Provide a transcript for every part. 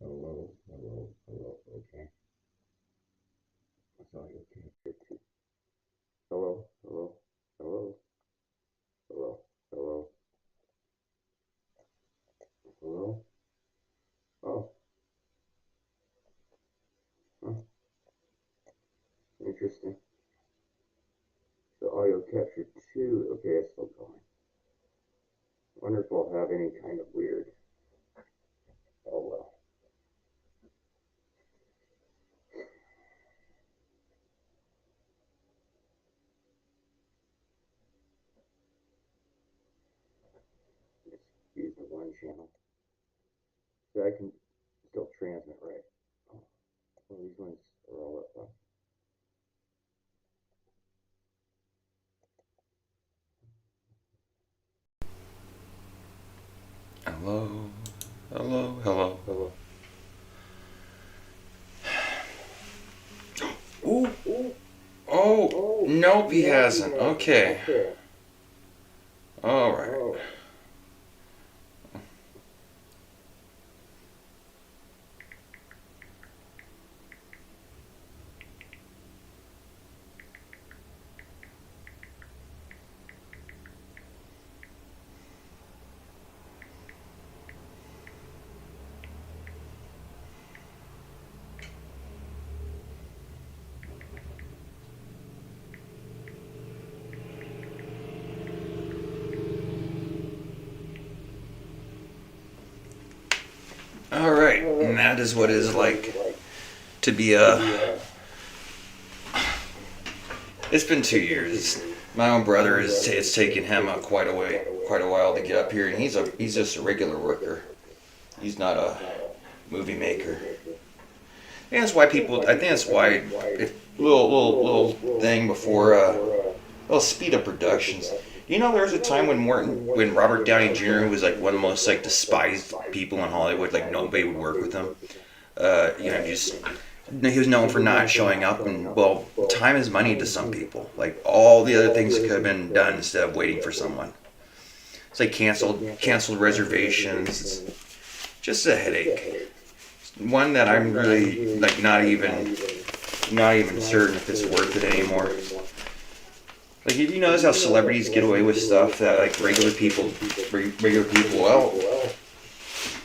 Hello, hello, hello, okay. That's all you can get to. Hello, hello, hello, hello, hello, hello. Oh, huh, interesting. The audio captured too. Okay, it's still going. Wonder if we'll have any kind of weird. Oh well. Just use the one channel. So I can still transmit, right? Oh, well, these ones are all up. Hello, hello, hello. Hello. Ooh, Ooh, oh, oh, nope, he no, he hasn't. hasn't. Okay, Okay. all right. Oh. All right, All and right. that is what That it is is what it's like like to be to a. be It's been 2 years. My own my brother own is. brother. It's taken him quite a while to get up here, and he's just a regular Regular worker. worker. He's not a He's not a movie movie maker. maker. And that's why That's people. why I think people. that's I think why. that's why If, little little thing thing before. before Well, speed up speed up productions. production. You know, there was a You know, time there was when a time When Robert when Downey Robert Jr. Downey was like one Jr. of the was most like like one of the most like despised despised people in people in Hollywood. Like Hollywood. nobody Like would work nobody with would him. work with him. Just You know, he was known he for was not known for showing not up, showing and up. And well, well, time is money time to is some money to people. some Like people. all Like the other all the things other could have things been could have done been instead done of waiting instead for of waiting. someone. It's like They canceled canceled reservations. It's reservations. just a Just a headache. headache. One that One I'm that I'm really really like not like not even even not even not certain even if it's certain if worth it it's worth anymore. it anymore. Like, if you Like notice if how you notice how celebrities get away celebrities with get away with stuff that stuff like that like regular people regular people, regular well, people well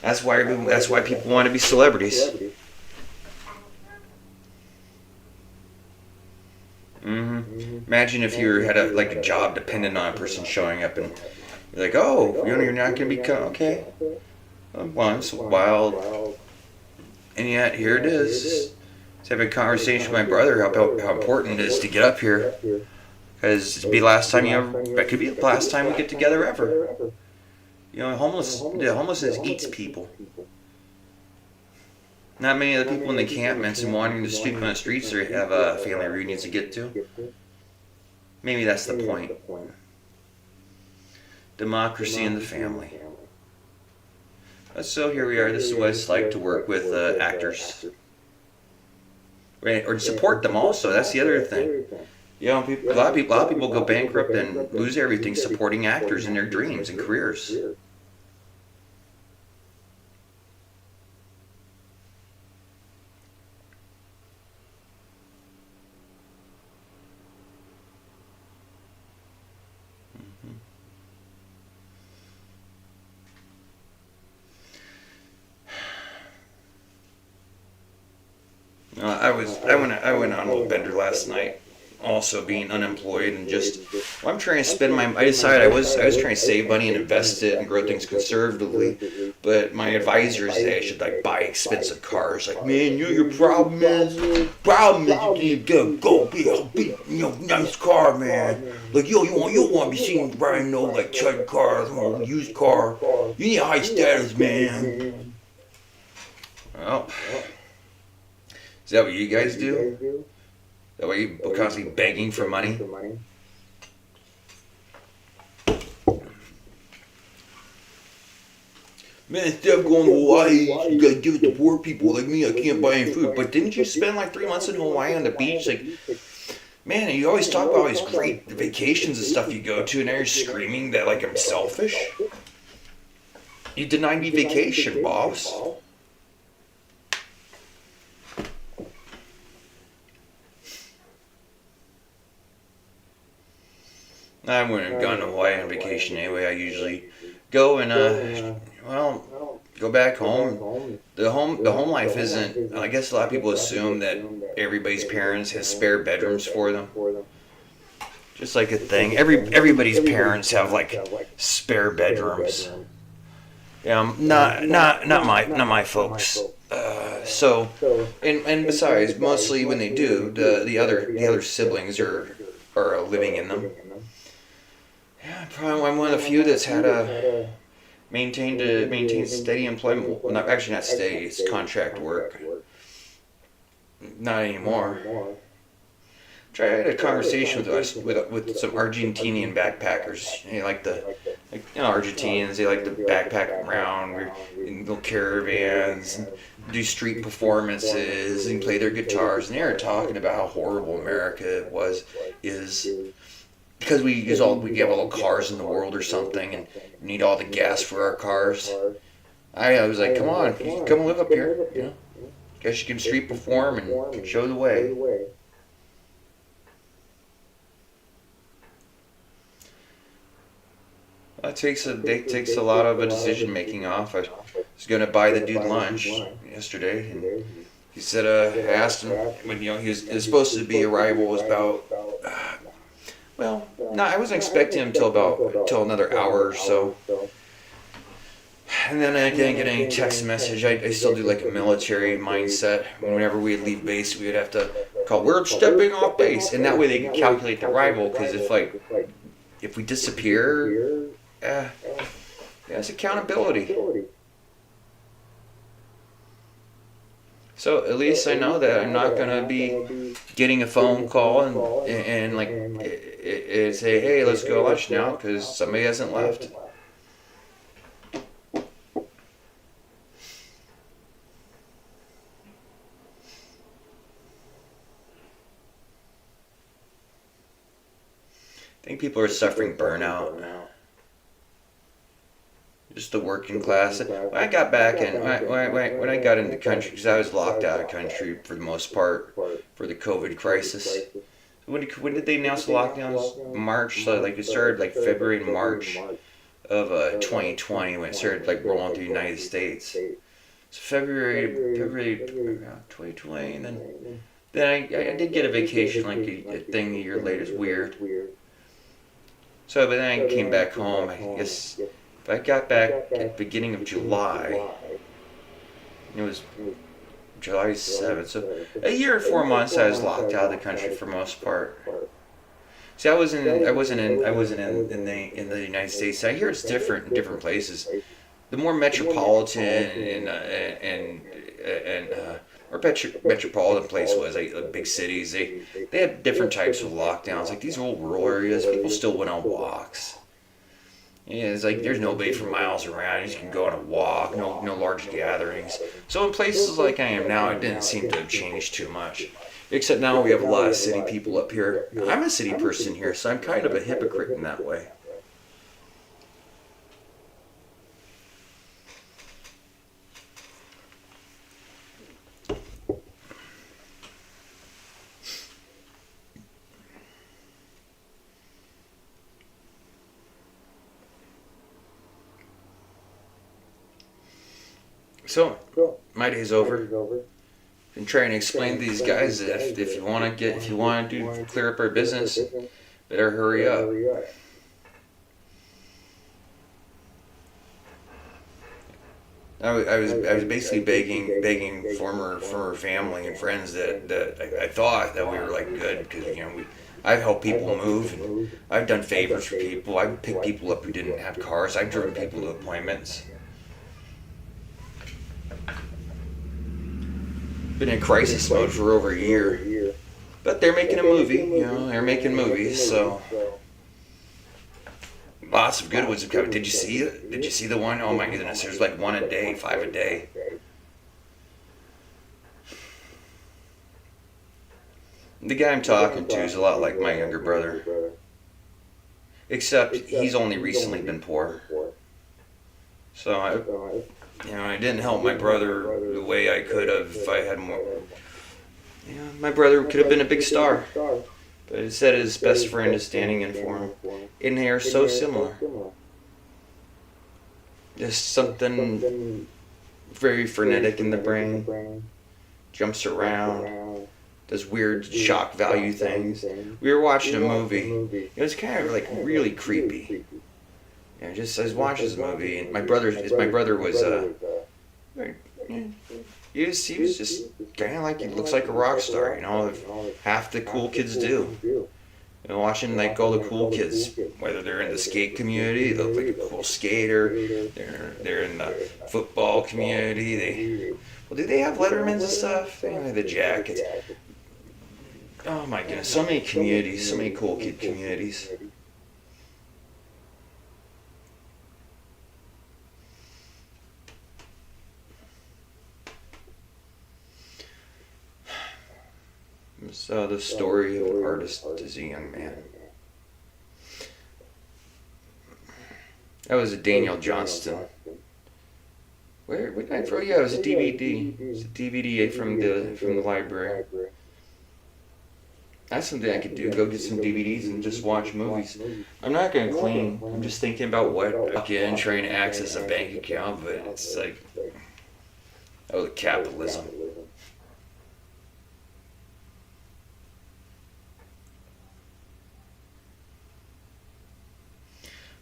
that's why people want to be celebrities. celebrities. hmm Mm-hmm. Imagine if you Imagine had if you like a had job a job dependent on a dependent person on a person showing up, and showing up, and you're like, you're like, oh, you're oh, not you're gonna be not gonna be okay. okay. Once Once wild, wild, and yet and here it yet here it is. is. Just having a Having a conversation with my conversation with brother my brother how about how important it is to important get it is up to get here, up here. because it'd be the Because last the time you last ever. time you That ever, could be the that could be last the time we last get time we together get ever. together ever. You know, Homelessness eats homelessness eats people. people. Not many of the Not people many in of the the people in the encampments and encampments wandering and wandering on the the streets streets on the have streets are family have reunions to family get reunions to. to get to. Maybe that's the Maybe that's point. the point. Democracy in the Democracy in the family. family. So here we So are. here This is we what are. This it's is what like to it's work like to with work with actors, actors, right? Or to right? Or support them support also. them That's the also. other That's the thing. other thing. A You lot of know, people, a lot of a people go lot of people go bankrupt and bankrupt and lose everything lose everything supporting actors supporting in their actors in their dreams and dreams and careers. careers. I went on a I little went on bender a little last bender night, last night. also being Also being unemployed and unemployed just. and just. Well, I'm trying to I'm spend trying my. to I spend my. decided I decided I was trying to I was save trying to money and save money and invest it and invest grow it things and grow things conservatively, conservatively. but my But my advisors say I advisors should say I like should buy like buy expensive cars. expensive Like, cars. man, Like, your man, your problem is you problem is need you to need go to be go be nice a car, nice car, man. man. Like, Like, you don't want to be you don't seen want to be buying seen no buying like no chud like cars chud or car, used used car. car. You need a high You need a high status, status, man. man. Well, Well, is that what you is that what guys you do? guys do? That way you're constantly begging for money. Man, instead of going to Hawaii, you gotta give it to poor people like me. I can't buy any food. But didn't you spend like 3 months in Hawaii on the beach? Like, man, you always talk about all these great vacations and stuff you go to, and now you're screaming that like I'm selfish. You denied me vacation, boss. I wouldn't have gone to Hawaii on vacation anyway. I usually go and go back home. The home life isn't. I guess a lot of people assume that everybody's parents has spare bedrooms for them. Just like a thing. Everybody's parents have like spare bedrooms. Yeah, not my folks. And besides, mostly when they do, the other siblings are living in them. Yeah, probably I'm one of the few that's had a maintained steady employment. Well, not steady. It's contract work. Not anymore. I had a conversation with some Argentinian backpackers. Argentinians. They like to backpack around in little caravans, and do street performances, and play their guitars. And they were talking about how horrible America is. Because we have all the cars in the world or something, and need all the gas for our cars. I was like, come on, come live up here. You know, guess you can street perform and show the way. It takes a lot of decision making off. I was gonna buy the dude lunch yesterday, and he said I asked him when he was supposed to be arrival was about. No, I wasn't expecting him till another hour or so. And then I didn't get any text message. I still do like a military mindset. Whenever we'd leave base, we would have to call, we're stepping off base. And that way they can calculate the arrival, because if we disappear, it's accountability. So at least I know that I'm not going to be getting a phone call and say, hey, let's go lunch now because somebody hasn't left. I think people are suffering burnout now. Just the working class. When I got back and when I got into the country, because I was locked out of country for the most part for the COVID crisis. When did they announce the lockdowns? March. So it started February and March of 2020 when it started rolling through the United States. So February 2020, and then I did get a vacation a thing a year later. It's weird. So but then I came back home. I guess. If I got back at the beginning of July, it was July 7th, so a year and 4 months I was locked out of the country for most part. See, I wasn't in the United States. I hear it's different in different places. The more metropolitan or metropolitan place was, big cities, they had different types of lockdowns. Like these old rural areas, people still went on walks. Yeah, it's there's nobody for miles around. You just can go on a walk, no large gatherings. So in places like I am now, it didn't seem to have changed too much. Except now we have a lot of city people up here. I'm a city person here, so I'm kind of a hypocrite in that way. So, my day's over. Been trying to explain to these guys that if you want to clear up our business, better hurry up. I was basically begging former family and friends that I thought that we were good because I've helped people move and I've done favors for people. I've picked people up who didn't have cars. I've driven people to appointments. Been in crisis mode for over a year. But they're making a movie, you know, they're making movies, so lots of good ones have come. Did you see it? Did you see the one? Oh my goodness, there's like one a day, five a day. The guy I'm talking to is a lot like my younger brother, except he's only recently been poor. So I didn't help my brother the way I could have if I had more. My brother could have been a big star, but instead his best friend is standing in for him. And they are so similar. Just something very frenetic in the brain, jumps around, does weird shock value things. We were watching a movie. It was kind of like really creepy. Just I was watching this movie, and my brother was he was just kind of like he looks like a rock star, half the cool kids do. Watching like all the cool kids, whether they're in the skate community, they look like a cool skater. They're in the football community. Do they have Lettermans and stuff? They have the jackets. Oh my goodness, so many communities, so many cool kid communities. So the story of an artist as a young man. That was a Daniel Johnston. Where did I throw? Yeah, it was a DVD. It was a DVD from the library. That's something I could do. Go get some DVDs and just watch movies. I'm not gonna clean. I'm just thinking about what again, trying to access a bank account, but it's like, oh, the capitalism.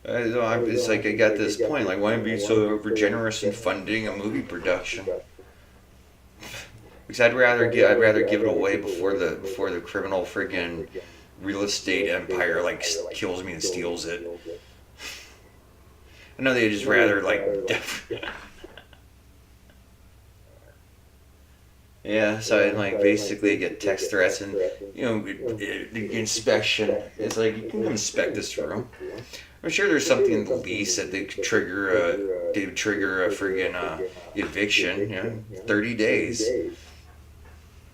It's like I got this point. Like, why be so over generous in funding a movie production? Because I'd rather give it away before the criminal friggin' real estate empire like kills me and steals it. I know they just rather like. Yeah, so I like basically get text threats and the inspection. It's like, you can come inspect this room. I'm sure there's something in the lease that they could trigger a friggin' eviction. 30 days.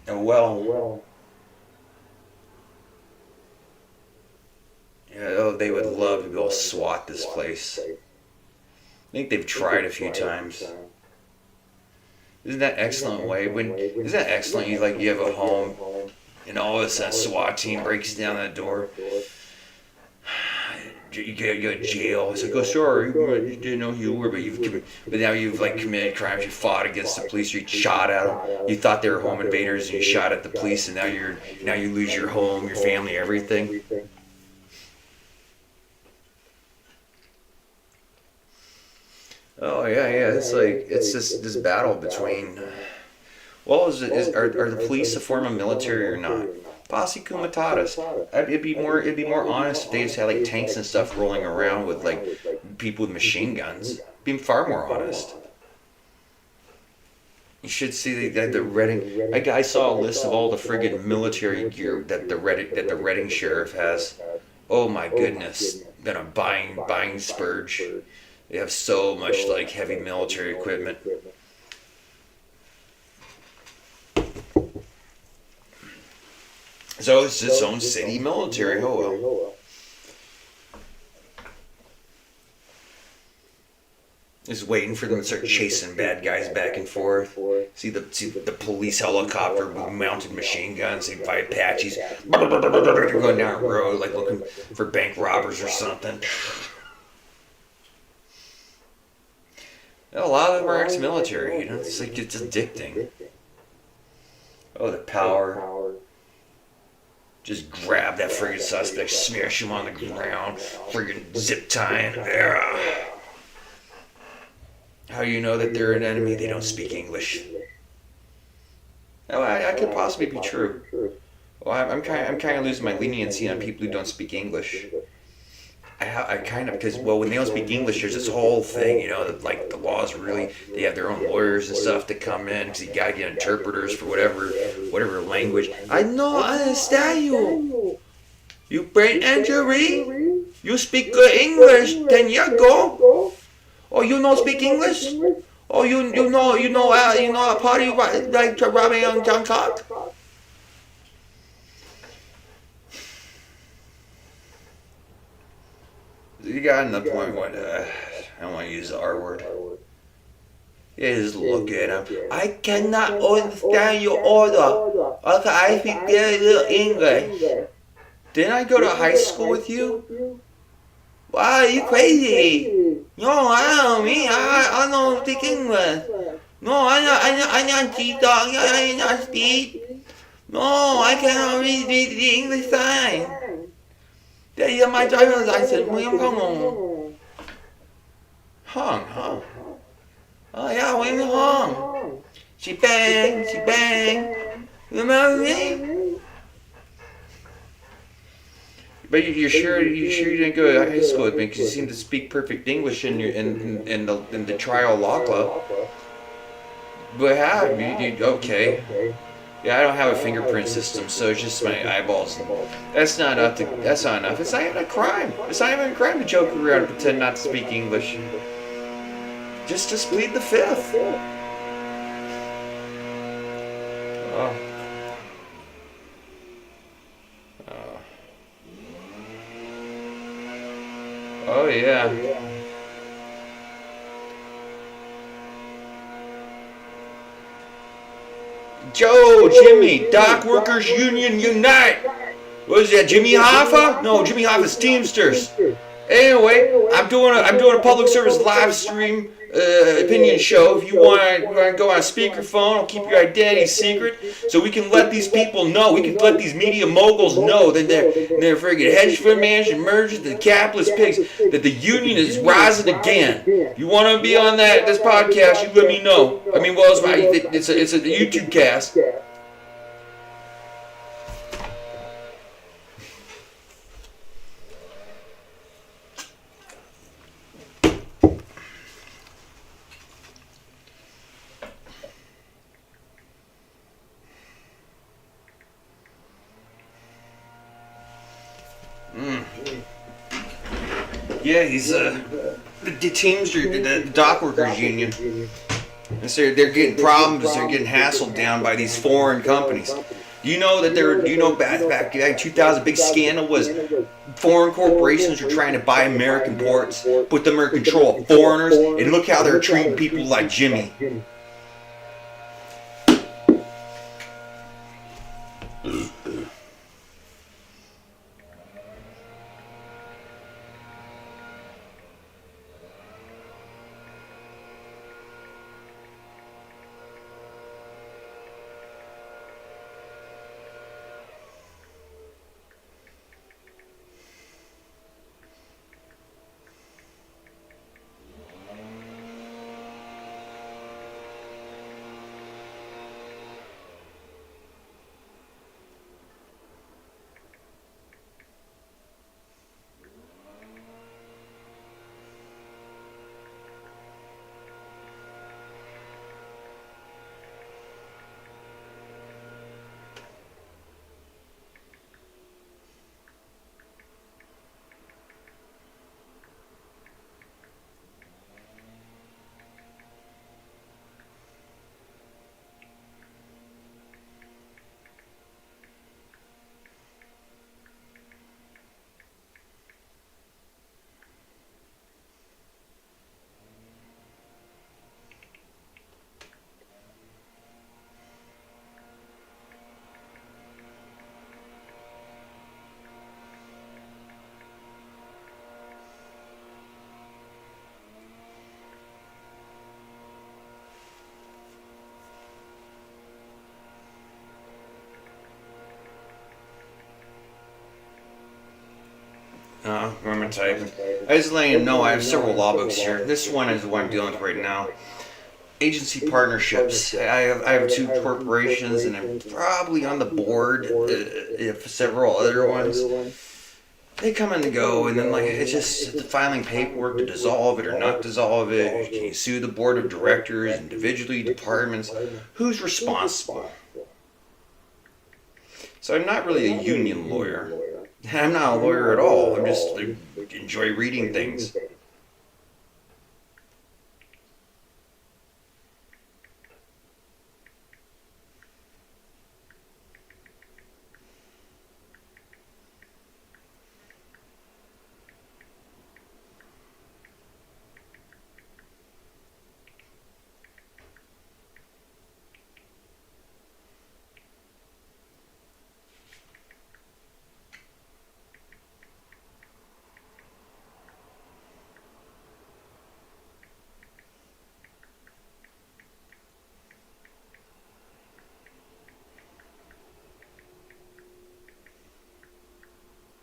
Oh well. They would love to be able to SWAT this place. I think they've tried a few times. Isn't that excellent isn't that excellent? You have a home, and all of a sudden a SWAT team breaks down that door. You go to jail. It's like, oh, sorry, you didn't know who you were, but now you've like committed crimes. You fought against the police. You shot at them. You thought they were home invaders, and you shot at the police, and now you lose your home, your family, everything. Oh yeah. It's just this battle between. Well, are the police a form of military or not? Posse comitatus. It'd be more honest if they just had like tanks and stuff rolling around with like people with machine guns. It'd be far more honest. You should see the Reading. I saw a list of all the friggin' military gear that the Reading sheriff has. Oh my goodness, been a buying spurge. They have so much like heavy military equipment. So it's its own city military. Oh well. Just waiting for them to start chasing bad guys back and forth. See the police helicopter with mounted machine guns. They buy Apaches. They're going down a road like looking for bank robbers or something. A lot of them are ex-military. It's like it's addicting. Oh, the power. Just grab that friggin' suspect, smash him on the ground, friggin' zip tying. How do you know that they're an enemy? They don't speak English. Oh, I could possibly be true. Well, I'm kind of losing my leniency on people who don't speak English. I kind of, because, well, when they don't speak English, there's this whole thing, that, like, the laws really, they have their own lawyers and stuff that come in, because you got to get interpreters for whatever language. I don't understand you. You brain injury? You speak good English, then you go. Oh, you don't speak English? Oh, you know a party like robbing on John Cock? You got an point when I don't want to use the R word. Yeah, just look at him. I cannot understand your order. Okay, I speak very little English. Didn't I go to high school with you? Wow, you crazy? No, I don't speak English. No, I not speak dog. I not speak. No, I cannot read the English sign. Đây là my driver's license, William Hong. Hong, Hong. Oh yeah, William Hong. She bang. Remember me? But you're sure you didn't go to high school with me because you seem to speak perfect English in the trial law club. But how? Okay. Yeah, I don't have a fingerprint system, so it's just my eyeballs. That's not enough. That's not enough. It's not even a crime. It's not even a crime to joke around and pretend not to speak English. Just plead the fifth. Oh. Oh yeah. Joe, Jimmy, Dock Workers Union Unite. What is that, Jimmy Hoffa? No, Jimmy Hoffa's Teamsters. Anyway, I'm doing a public service live stream opinion show. If you want to go on a speakerphone, I'll keep your identity secret so we can let these people know. We can let these media moguls know that they're friggin' hedge fund managers, mergers, the capitalist pigs, that the union is rising again. You want to be on this podcast? You let me know. I mean, well, it's a YouTube cast. Yeah, he's the Teamster, the Dock Workers Union. And so they're getting problems. They're getting hassled down by these foreign companies. You know that back in 2000, big scandal was foreign corporations are trying to buy American ports, put them under control of foreigners, and look how they're treating people like Jimmy. Remember typing. I just letting you know I have several law books here. This one is the one I'm dealing with right now. Agency partnerships. I have two corporations, and I'm probably on the board of several other ones. they come and go, and then like it's just filing paperwork to dissolve it or not dissolve it. Can you sue the board of directors, individually, departments? Who's responsible? So I'm not really a union lawyer. I'm not a lawyer at all. I'm just enjoy reading things.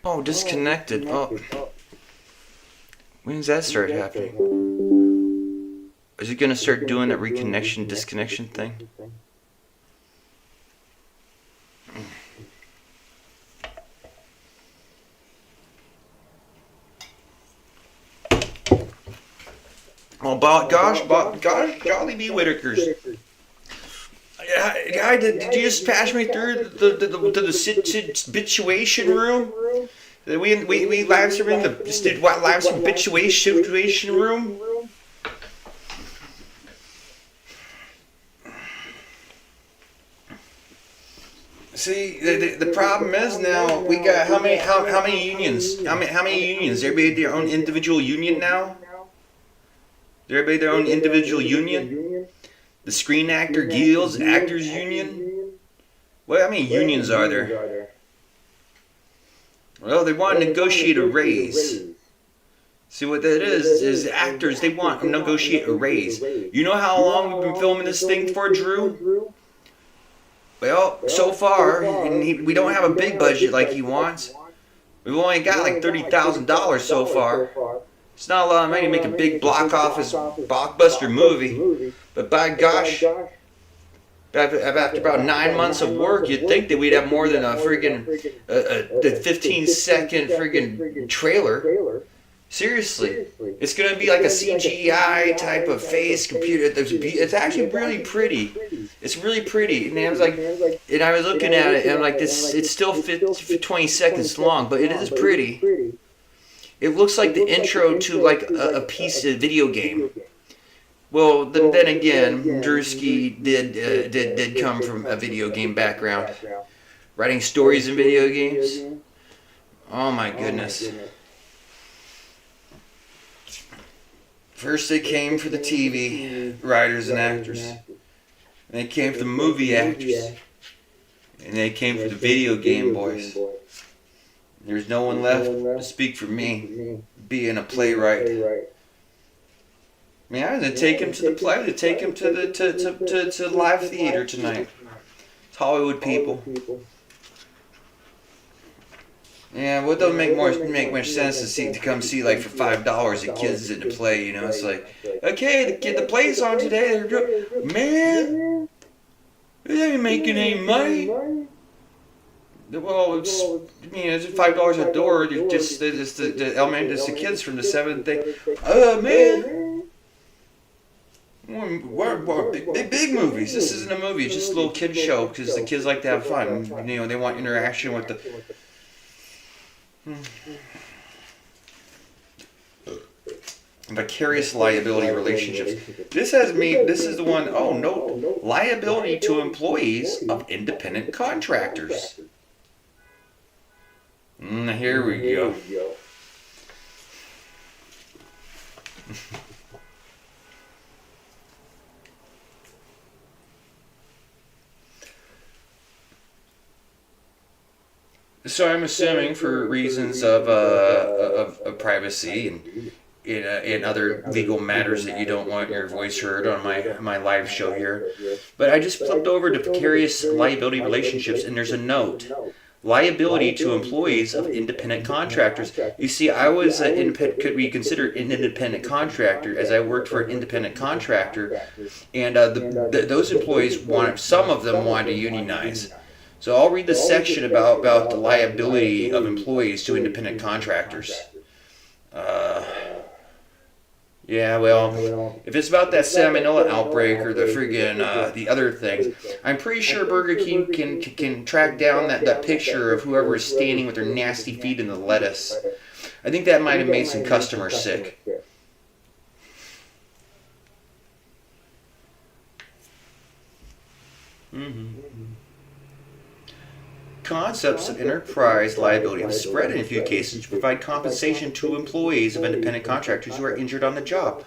Oh, disconnected. Oh, when does that start happening? Is it gonna start doing that reconnection, disconnection thing? Oh, gosh, golly be Whitakers. Guy, did you just pass me through the situation room? We live streaming the live situation room. See, the problem is now we got how many unions? How many unions? Everybody their own individual union now. Everybody their own individual union. The Screen Actor Guilds Actors Union. What how many unions are there? Well, they want to negotiate a raise. See what that is actors, they want to negotiate a raise. You know how long we've been filming this thing for, Drew? Well, so far, we don't have a big budget like he wants. We've only got like $30,000 so far. It's not a lot of money to make a big blockbuster movie. But by gosh, after about 9 months of work, you'd think that we'd have more than a friggin' 15-second friggin' trailer. Seriously, it's gonna be like a CGI type of face computer. It's actually really pretty. It's really pretty. And I was like, and I was looking at it, and I'm like, this. It's still 20 seconds long, but it is pretty. It looks like the intro to like a piece of video game. Well, then again, Drewski did come from a video game background, writing stories in video games. Oh my goodness. First they came for the TV writers and actors. And they came for the movie actors. And they came for the video game boys. There's no one left to speak for me, being a playwright. I mean, I was gonna take him to the play. I was gonna take him to the live theater tonight. It's Hollywood people. Yeah, what don't make much sense to come see like for $5 the kids in the play. You know, it's like, okay, the play's on today. Man, they ain't making any money. Well, it's $5 a door. It's the element, it's the kids from the seventh day. Man. What big movies. This isn't a movie. It's just a little kid show because the kids like to have fun. You know, they want interaction with the. Vicarious liability relationships. This is the one. Oh no, liability to employees of independent contractors. Here we go. So I'm assuming for reasons of privacy and in other legal matters that you don't want your voice heard on my live show here, but I just flipped over to vicarious liability relationships and there's a note. Liability to employees of independent contractors. You see, I was could be considered an independent contractor as I worked for an independent contractor, and those employees some of them wanted to unionize. So I'll read the section about the liability of employees to independent contractors. Yeah, well, if it's about that salmonella outbreak or the friggin' the other things, I'm pretty sure Burger King can track down that picture of whoever is standing with their nasty feet in the lettuce. I think that might have made some customers sick. Mm-hmm. Concepts of enterprise liability have spread in a few cases to provide compensation to employees of independent contractors who are injured on the job.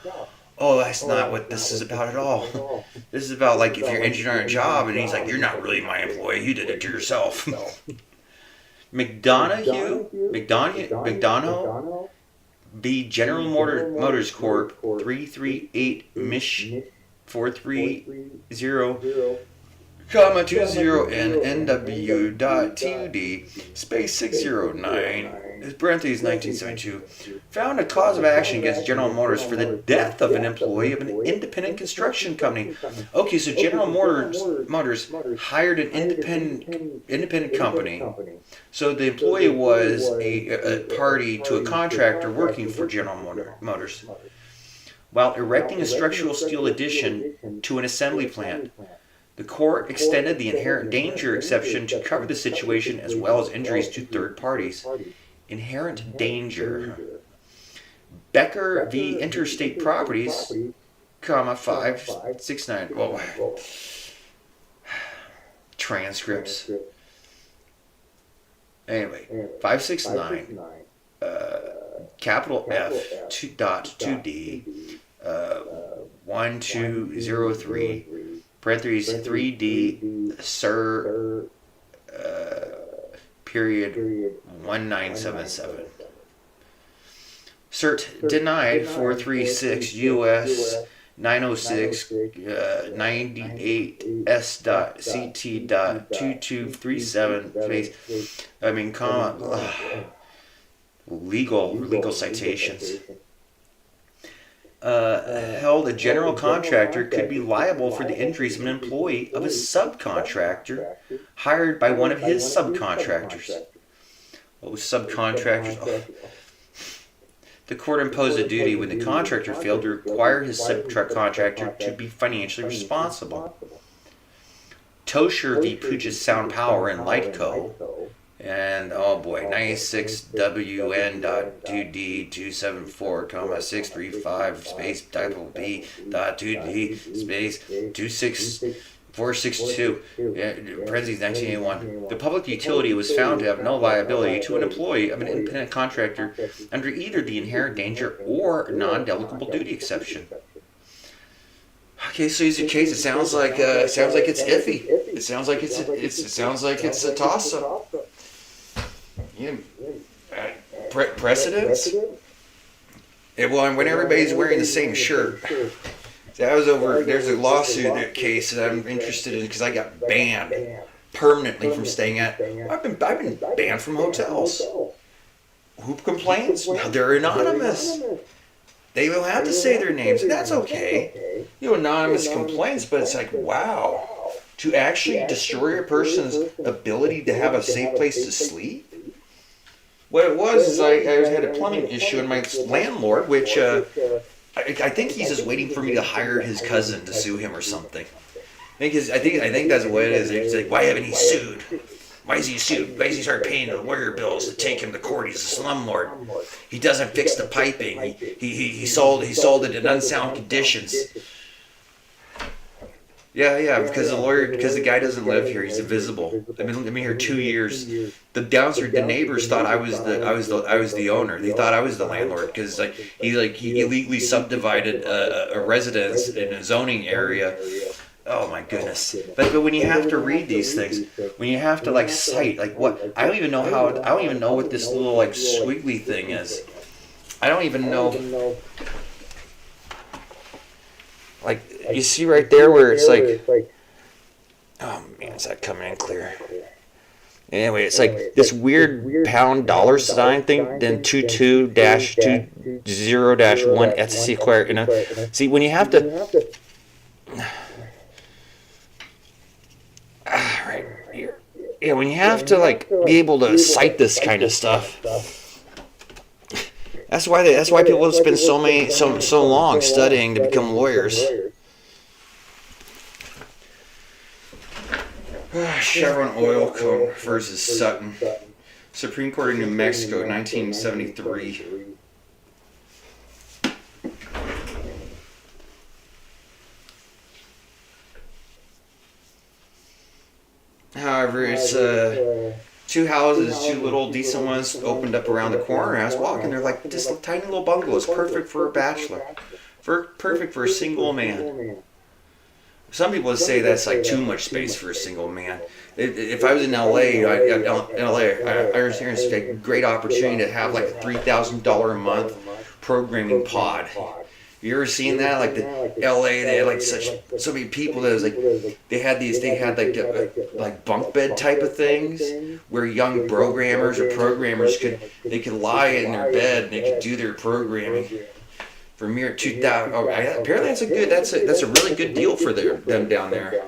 Oh, that's not what this is about at all. This is about like if you're injured on a job and he's like, you're not really my employee, you did it to yourself. McDonough B. General Motors Corp. 338 Mich 430 comma 20 and NW.TUD space 609 parentheses 1972 found a cause of action against General Motors for the death of an employee of an independent construction company. Okay, so General Motors hired an independent company. So the employee was a party to a contractor working for General Motors while erecting a structural steel addition to an assembly plant. The court extended the inherent danger exception to cover the situation as well as injuries to third parties. Inherent danger. Becker v. Interstate Properties, comma 569. Well, transcripts. Anyway, 569. Capital F 2.2D 1203. Parentheses 3D Sir period 1977. Cert denied 436 US 906 98S.CT.2237 space. Comma legal citations. Held a general contractor could be liable for the injuries of an employee of a subcontractor hired by one of his subcontractors. What was subcontractors? Oh. The court imposed a duty when the contractor failed to require his subcontractor to be financially responsible. Tosher v. Puget Sound Power and Light Co. And oh boy, 96 WN.2D274, 635 space typo B dot 2D space 26462 parentheses 1981. The public utility was found to have no liability to an employee of an independent contractor under either the inherent danger or non-delegable duty exception. Okay, so here's a case. It sounds like it's iffy. It sounds like it's a toss-up. Yeah. Precedents? Yeah, well, when everybody's wearing the same shirt. There's a lawsuit case that I'm interested in because I got banned permanently from staying at. I've been banned from hotels. Who complains? Now they're anonymous. They will have to say their names, and that's okay. Anonymous complaints, but it's like, wow. To actually destroy a person's ability to have a safe place to sleep? What it was is I had a plumbing issue, and my landlord, which I think he's just waiting for me to hire his cousin to sue him or something. I think that's what it is. He's like, why haven't he sued? Why is he sued? Why does he start paying the lawyer bills to take him to court? He's a slumlord. He doesn't fix the piping. He sold it in unsound conditions. Yeah, because the guy doesn't live here. He's invisible. I've been here 2 years. The neighbors thought I was the owner. They thought I was the landlord because he illegally subdivided a residence in a zoning area. Oh my goodness! But when you have to read these things, when you have to cite what I don't even know what this little squiggly thing is. I don't even know. You see right there where it's oh man, is that coming in clear? Anyway, it's this weird pound dollar sign thing, then 22-20-1 etc. square. See, when you have to, right here, yeah, when you have to like be able to cite this kind of stuff, that's why people spend so long studying to become lawyers. Chevron Oil Co. versus Sutton. Supreme Court of New Mexico, 1973. However, it's two houses, two little decent ones opened up around the corner. And I was walking, they're like just tiny little bungalows, perfect for a bachelor, perfect for a single man. Some people would say that's like too much space for a single man. If I was in LA, I understand it's a great opportunity to have like a $3,000 a month programming pod. You ever seen that? Like the LA, they had like so many people that was like they had like bunk bed type of things where young programmers could lie in their bed and they could do their programming for mere 2,000. Oh, apparently that's a really good deal for them down there.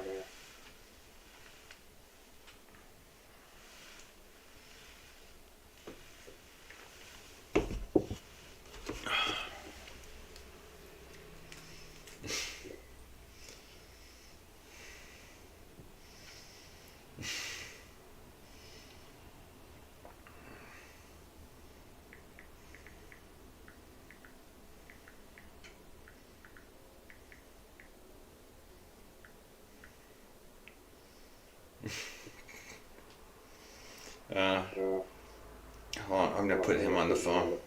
Uh, Hold on, I'm gonna put him on the phone.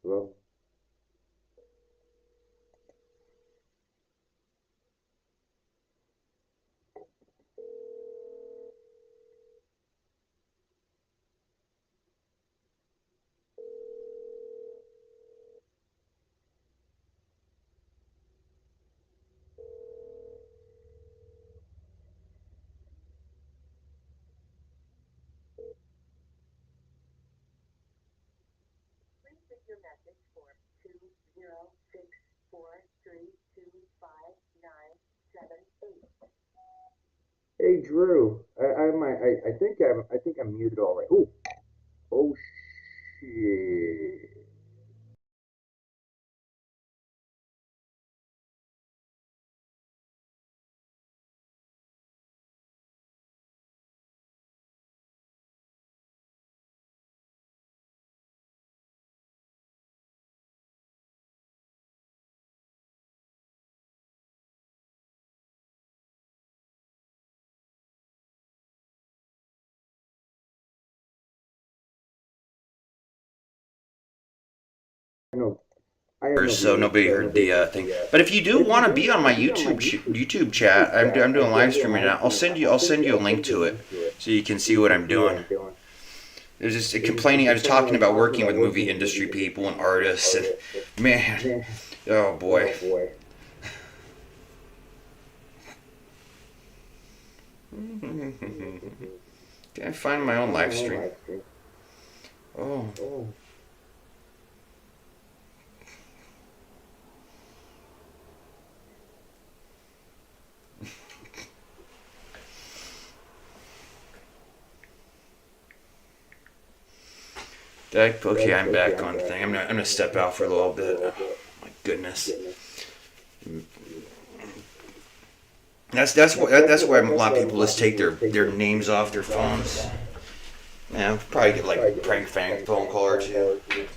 Well, hey Drew, I think I'm muted all right. Ooh, oh shit. I know. I have no So viewers, nobody so heard nobody the heard thing. the. But if you do But if you want to do be on want my to be on my YouTube chat, I'm doing I'm live doing streaming live now. streaming now. I'll send you a I'll link send to you a it link to it so you can so see you what can I'm see what doing. I'm doing. There's just There's just complaining. I was complaining. I talking was about talking working about with working movie with movie industry industry people and people and artists, and artists. man, Man, oh boy. oh boy. Can I find my own Find live my own stream? live stream. Oh, Oh. okay. I'm Okay, back I'm on the back thing. on the I'm thing. gonna I'm step gonna out for a step little out for a bit. little bit. My goodness. Goodness. That's why a That's lot of why a people lot just of take people just take their their names off their names off their phones. phone. Yeah, probably Yeah, get probably like get like phone call or phone call two. or two.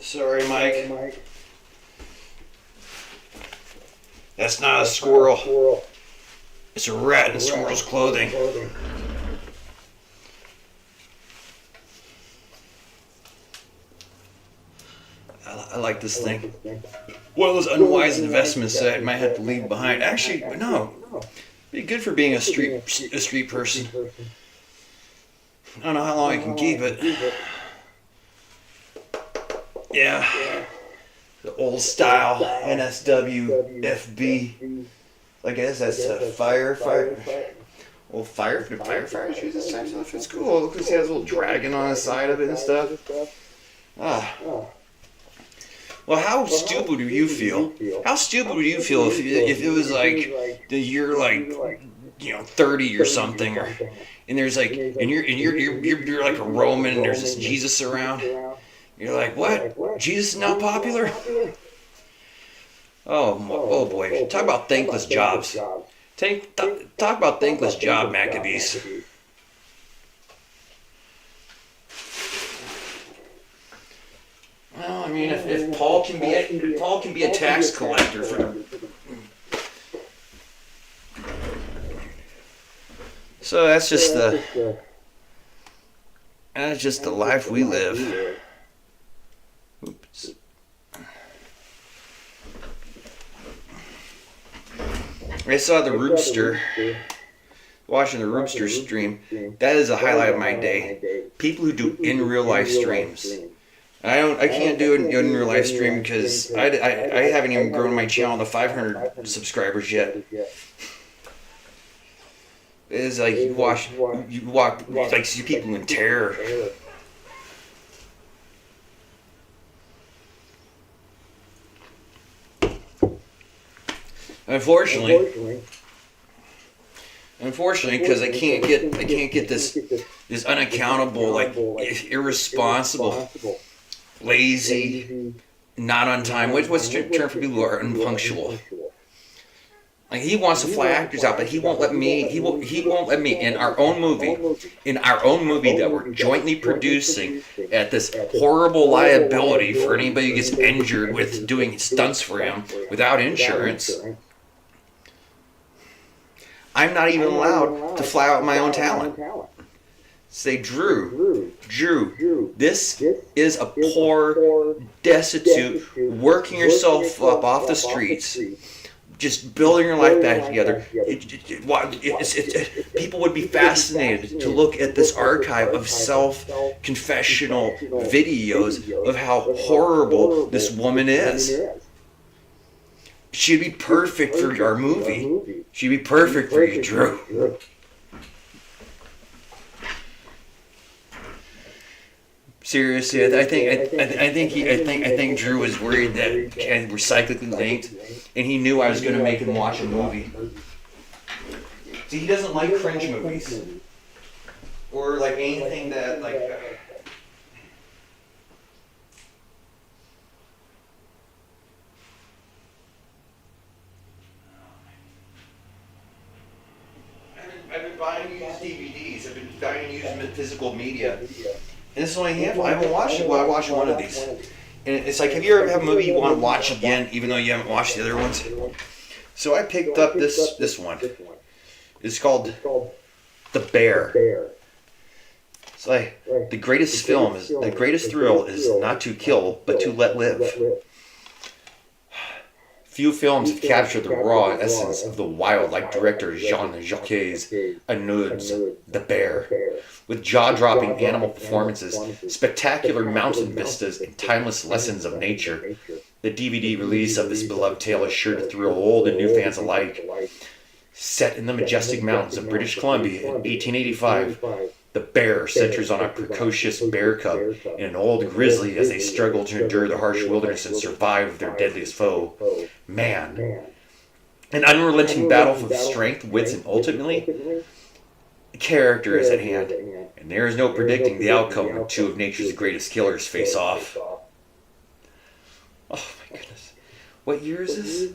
Sorry, Mike. That's not a squirrel. It's a rat in squirrel's clothing. I like this thing. One of those unwise investments that I might have to leave behind. Actually, no. Be good for being a street person. I don't know how long I can keep it. Yeah. The old style NSW FB. I guess that's a fire. Well, firefighters use this type of stuff. It's cool. Look, he has a little dragon on the side of it and stuff. Ah. Well, how stupid would you feel? How stupid would you feel if it was like the year 30 or something, and there's like and you're like a Roman and there's this Jesus around. You're like, what? Jesus is not popular? Oh boy! Talk about thankless jobs. Talk about thankless job, Maccabees. Well, I mean, if Paul can be a tax collector for. So that's just the life we live. Oops. I saw the Rooster, watching the Rooster stream. That is a highlight of my day. People who do in real life streams. I can't do an in real life stream because I haven't even grown my channel to 500 subscribers yet. It's like you like see people in terror. Unfortunately, because I can't get this unaccountable, like irresponsible, lazy, not on time. What's the term for people who are unpunctual? Like he wants to fly actors out, but he won't let me. He won't let me in our own movie that we're jointly producing at this horrible liability for anybody who gets injured with doing stunts for him without insurance. I'm not even allowed to fly out my own talent. Say, Drew, this is a poor, destitute, working yourself up off the streets, just building your life back together. People would be fascinated to look at this archive of self-confessional videos of how horrible this woman is. She'd be perfect for our movie. She'd be perfect for you, Drew. Seriously, I think Drew was worried that we're cyclically linked, and he knew I was going to make him watch a movie. See, he doesn't like cringe movies or like anything that like. I've been buying used DVDs. I've been buying used physical media. And this is only a handful. I haven't watched it. Well, I watched one of these. And it's like, have you ever had a movie you want to watch again, even though you haven't watched the other ones? So I picked up this one. It's called The Bear. It's like the greatest thrill is not to kill, but to let live. Few films have captured the raw essence of the wild like director Jean-Jacques Annaud's The Bear. With jaw-dropping animal performances, spectacular mountain vistas, and timeless lessons of nature, the DVD release of this beloved tale is sure to thrill old and new fans alike. Set in the majestic mountains of British Columbia in 1885, The Bear centers on a precocious bear cub and an old grizzly as they struggle to endure the harsh wilderness and survive their deadliest foe, man. An unrelenting battle for strength, wits, and ultimately, character is at hand, and there is no predicting the outcome when two of nature's greatest killers face off. Oh my goodness. What year is this?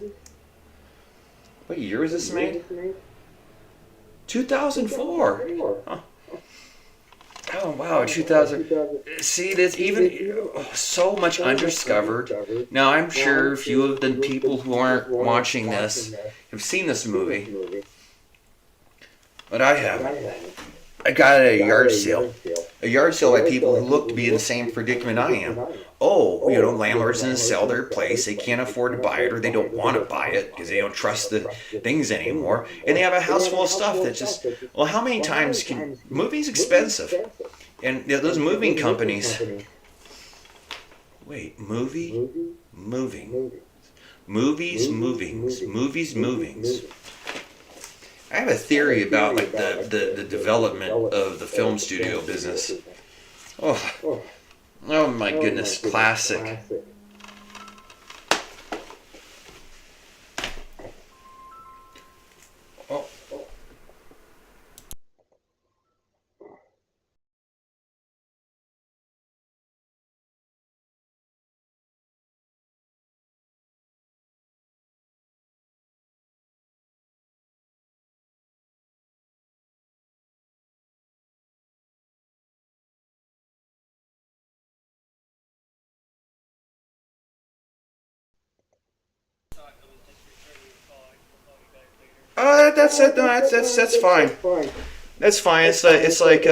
What year was this made? 2004. Huh. Oh wow, 2000. See, there's even so much undiscovered. Now I'm sure a few of the people who aren't watching this have seen this movie, but I haven't. I got it at a yard sale. A yard sale by people who look to be in the same predicament I am. Oh, landlords going to sell their place. They can't afford to buy it, or they don't want to buy it because they don't trust the things anymore. And they have a house full of stuff that's just, well, how many times can, movies expensive. And those moving companies, wait, moving, movings. I have a theory about like the development of the film studio business. Oh my goodness, classic. Oh. That's it. No, that's fine. That's fine. Like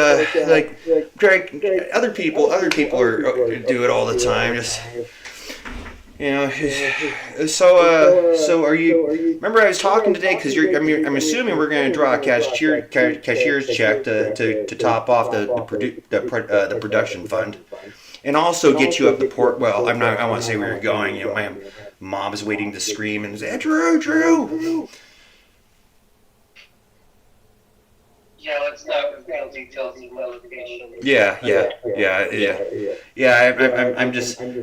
Greg. Other people do it all the time. Just so are you? Remember, I was talking today because I'm assuming we're going to draw a cashier's check to top off the production fund, and also get you up the port. Well, I'm not. I want to say where you're going. My mom is waiting to scream and say, Drew. Yeah, let's not reveal details of my location. Yeah.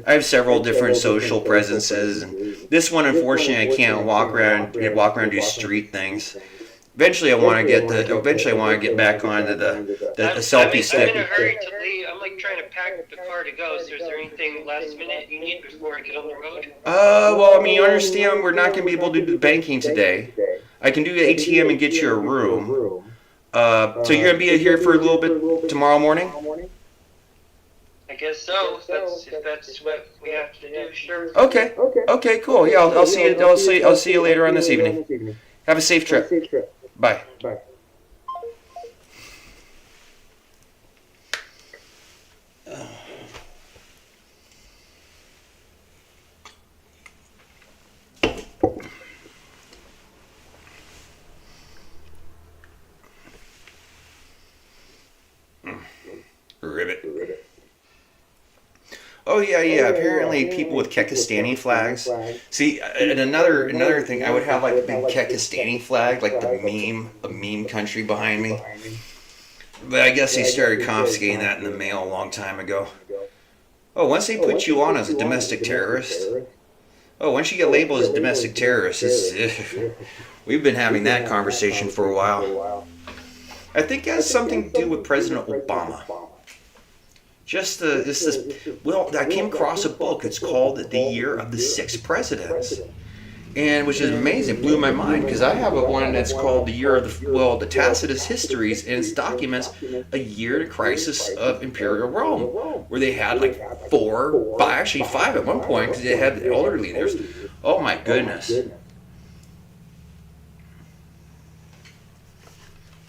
I have several different social presences, and this one, unfortunately, I can't walk around and do street things. Eventually, I want to get back onto the selfie stick. I'm in a hurry to leave. I'm like trying to pack the car to go. So, is there anything last minute you need before I get on the road? Well, I mean, you understand, we're not going to be able to do the banking today. I can do the ATM and get you a room. So you're gonna be here for a little bit tomorrow morning? I guess so. If that's what we have to do, sure. Okay, cool. Yeah, I'll see you later on this evening. Have a safe trip. Bye. Ribbit. Oh yeah. Apparently, people with Kekistani flags. See, and another thing, I would have like a big Kekistani flag, like a meme country behind me. But I guess they started confiscating that in the mail a long time ago. Oh, once they put you on as a domestic terrorist. Oh, once you get labeled as a domestic terrorist, we've been having that conversation for a while. I think it has something to do with President Obama. I came across a book. It's called The Year of the Six Presidents, and which is amazing. It blew my mind because I have one that's called The Year of the Tacitus Histories, and it documents a year to crisis of Imperial Rome, where they had like five at one point because they had the elderly there. Oh my goodness.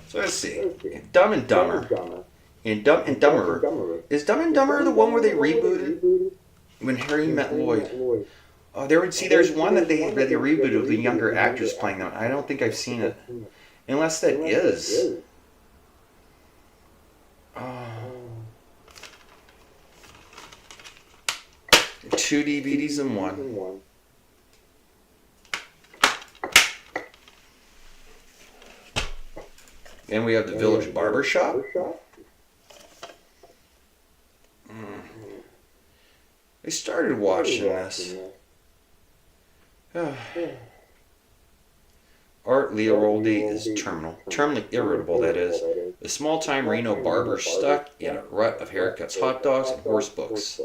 So let's see. Dumb and Dumber. And Dumb and Dumberer. Is Dumb and Dumberer the one where they rebooted when Harry met Lloyd? Oh, there's one that they rebooted with the younger actors playing them. I don't think I've seen it, unless that is. Two DVDs in one. And we have the Village Barber Shop. I started watching this. Art Leoroldi is terminally irritable, that is. The small-time Reno barber stuck in a rut of haircuts, hot dogs, and horse books.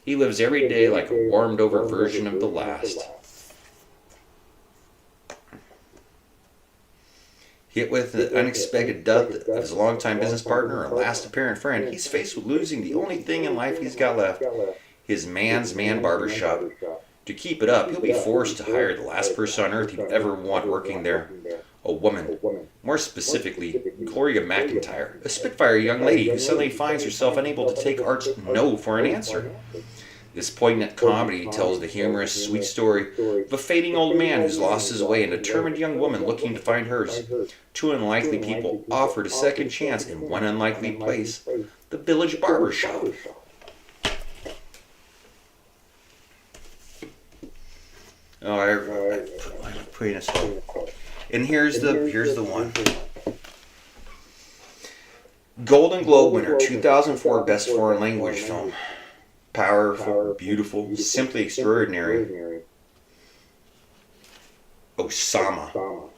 He lives every day like a warmed-over version of the last. Hit with the unexpected death of his longtime business partner and last apparent friend, he's faced with losing the only thing in life he's got left, his man's man barbershop. To keep it up, he'll be forced to hire the last person on earth he'd ever want working there. A woman. More specifically, Gloria McIntyre, a Spitfire young lady who suddenly finds herself unable to take Art's no for an answer. This poignant comedy tells the humorous, sweet story of a fading old man who's lost his way and a determined young woman looking to find hers. Two unlikely people offered a second chance in one unlikely place, the village barber shop. Oh, I'm putting this one. And here's the one. Golden Globe winner, 2004 Best Foreign Language Film. Powerful, beautiful, simply extraordinary. Osama.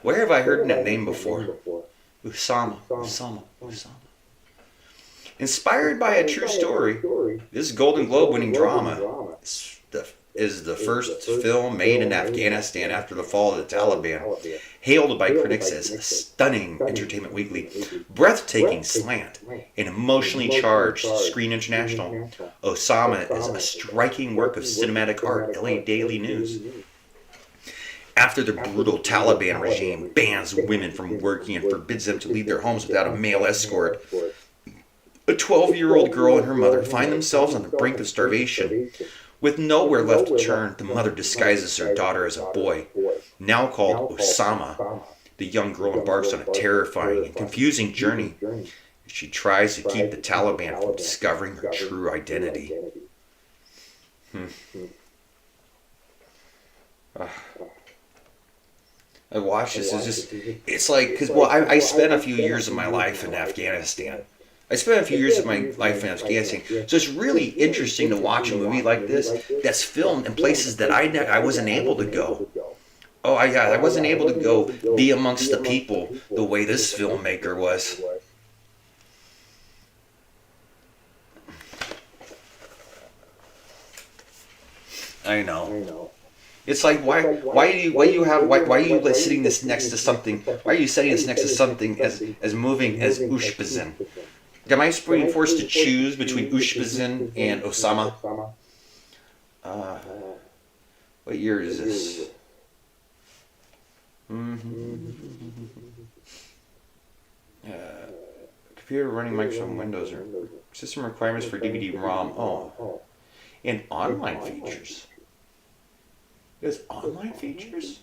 Where have I heard that name before? Osama. Inspired by a true story, this Golden Globe winning drama is the first film made in Afghanistan after the fall of the Taliban, hailed by critics as a stunning Entertainment Weekly, breathtaking slant, and emotionally charged Screen International. Osama is a striking work of cinematic art, LA Daily News. After the brutal Taliban regime bans women from working and forbids them to leave their homes without a male escort, a 12-year-old girl and her mother find themselves on the brink of starvation. With nowhere left to turn, the mother disguises her daughter as a boy, now called Osama. The young girl embarks on a terrifying and confusing journey as she tries to keep the Taliban from discovering her true identity. I watched this. It's like, because, well, I spent a few years of my life in Afghanistan. So it's really interesting to watch a movie like this that's filmed in places that I wasn't able to go. Oh, I wasn't able to go be amongst the people the way this filmmaker was. I know. It's like, why are you sitting this next to something? Why are you setting this next to something as moving as Ushpizin? Am I being forced to choose between Ushpizin and Osama? What year is this? Computer running Microsoft Windows or system requirements for DVD-ROM. Oh, and online features. There's online features?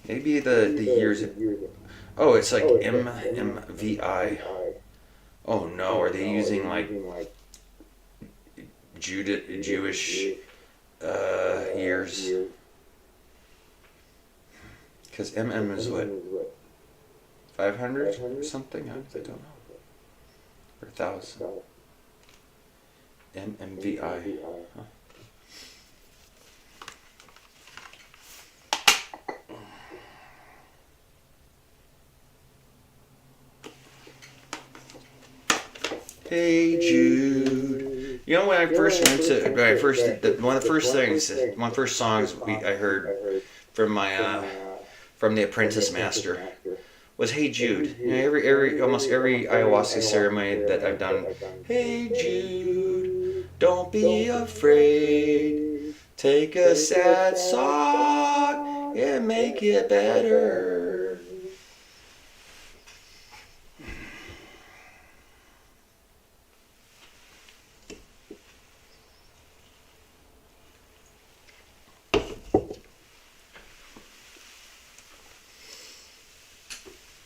Maybe the years. Oh, it's like MVI. Oh no, are they using like Jewish years? Because MM is what? 500 or something? I don't know. Or 1,000. MMVI. Huh. Hey Jude. You know when I first went to one of the first songs I heard from from the Apprentice Master was Hey Jude. You know, almost every ayahuasca ceremony that I've done, Hey Jude, don't be afraid. Take a sad song and make it better.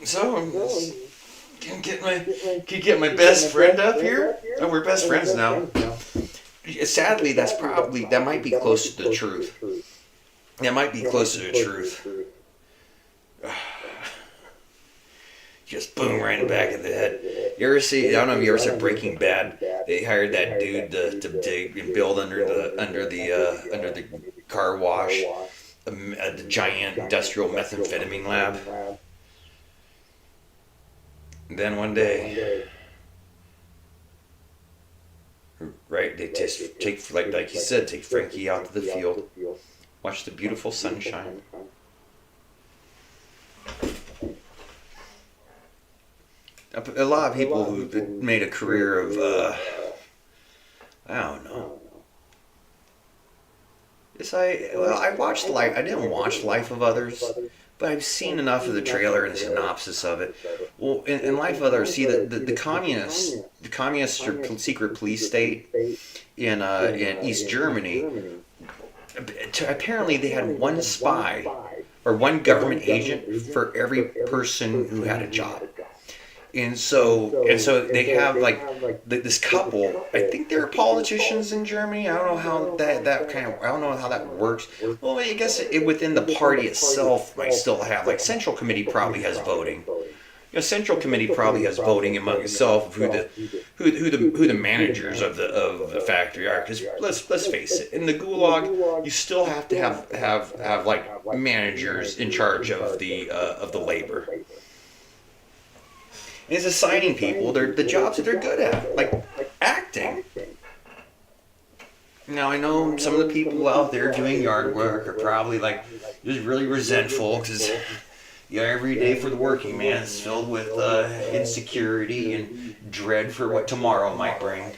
So can get my best friend up here. Oh, we're best friends now. Sadly, that might be close to the truth. That might be closer to the truth. Just boom right in the back of the head. You ever see? I don't know if you ever saw Breaking Bad. They hired that dude to dig and build under the car wash, a giant industrial methamphetamine lab. Then one day, right They just take, like you said, take Frankie out to the field, watch the beautiful sunshine. A lot of people who made a career of, I don't know. I watched I didn't watch Life of Others, but I've seen enough of the trailer and the synopsis of it. Well, in Life of Others, see the communist or secret police state in East Germany. Apparently, they had one spy or one government agent for every person who had a job. And so they have like this couple. I think they're politicians in Germany. I don't know how I don't know how that works. Well, I guess within the party itself might still have, like, Central Committee probably has voting. Central Committee probably has voting among itself of who the managers of the factory are. Because let's face it, in the Gulag, you still have to have like managers in charge of the labor. And it's assigning people the jobs that they're good at, like acting. Now, I know some of the people out there doing yard work are probably like just really resentful because every day for the working man is filled with insecurity and dread for what tomorrow might bring.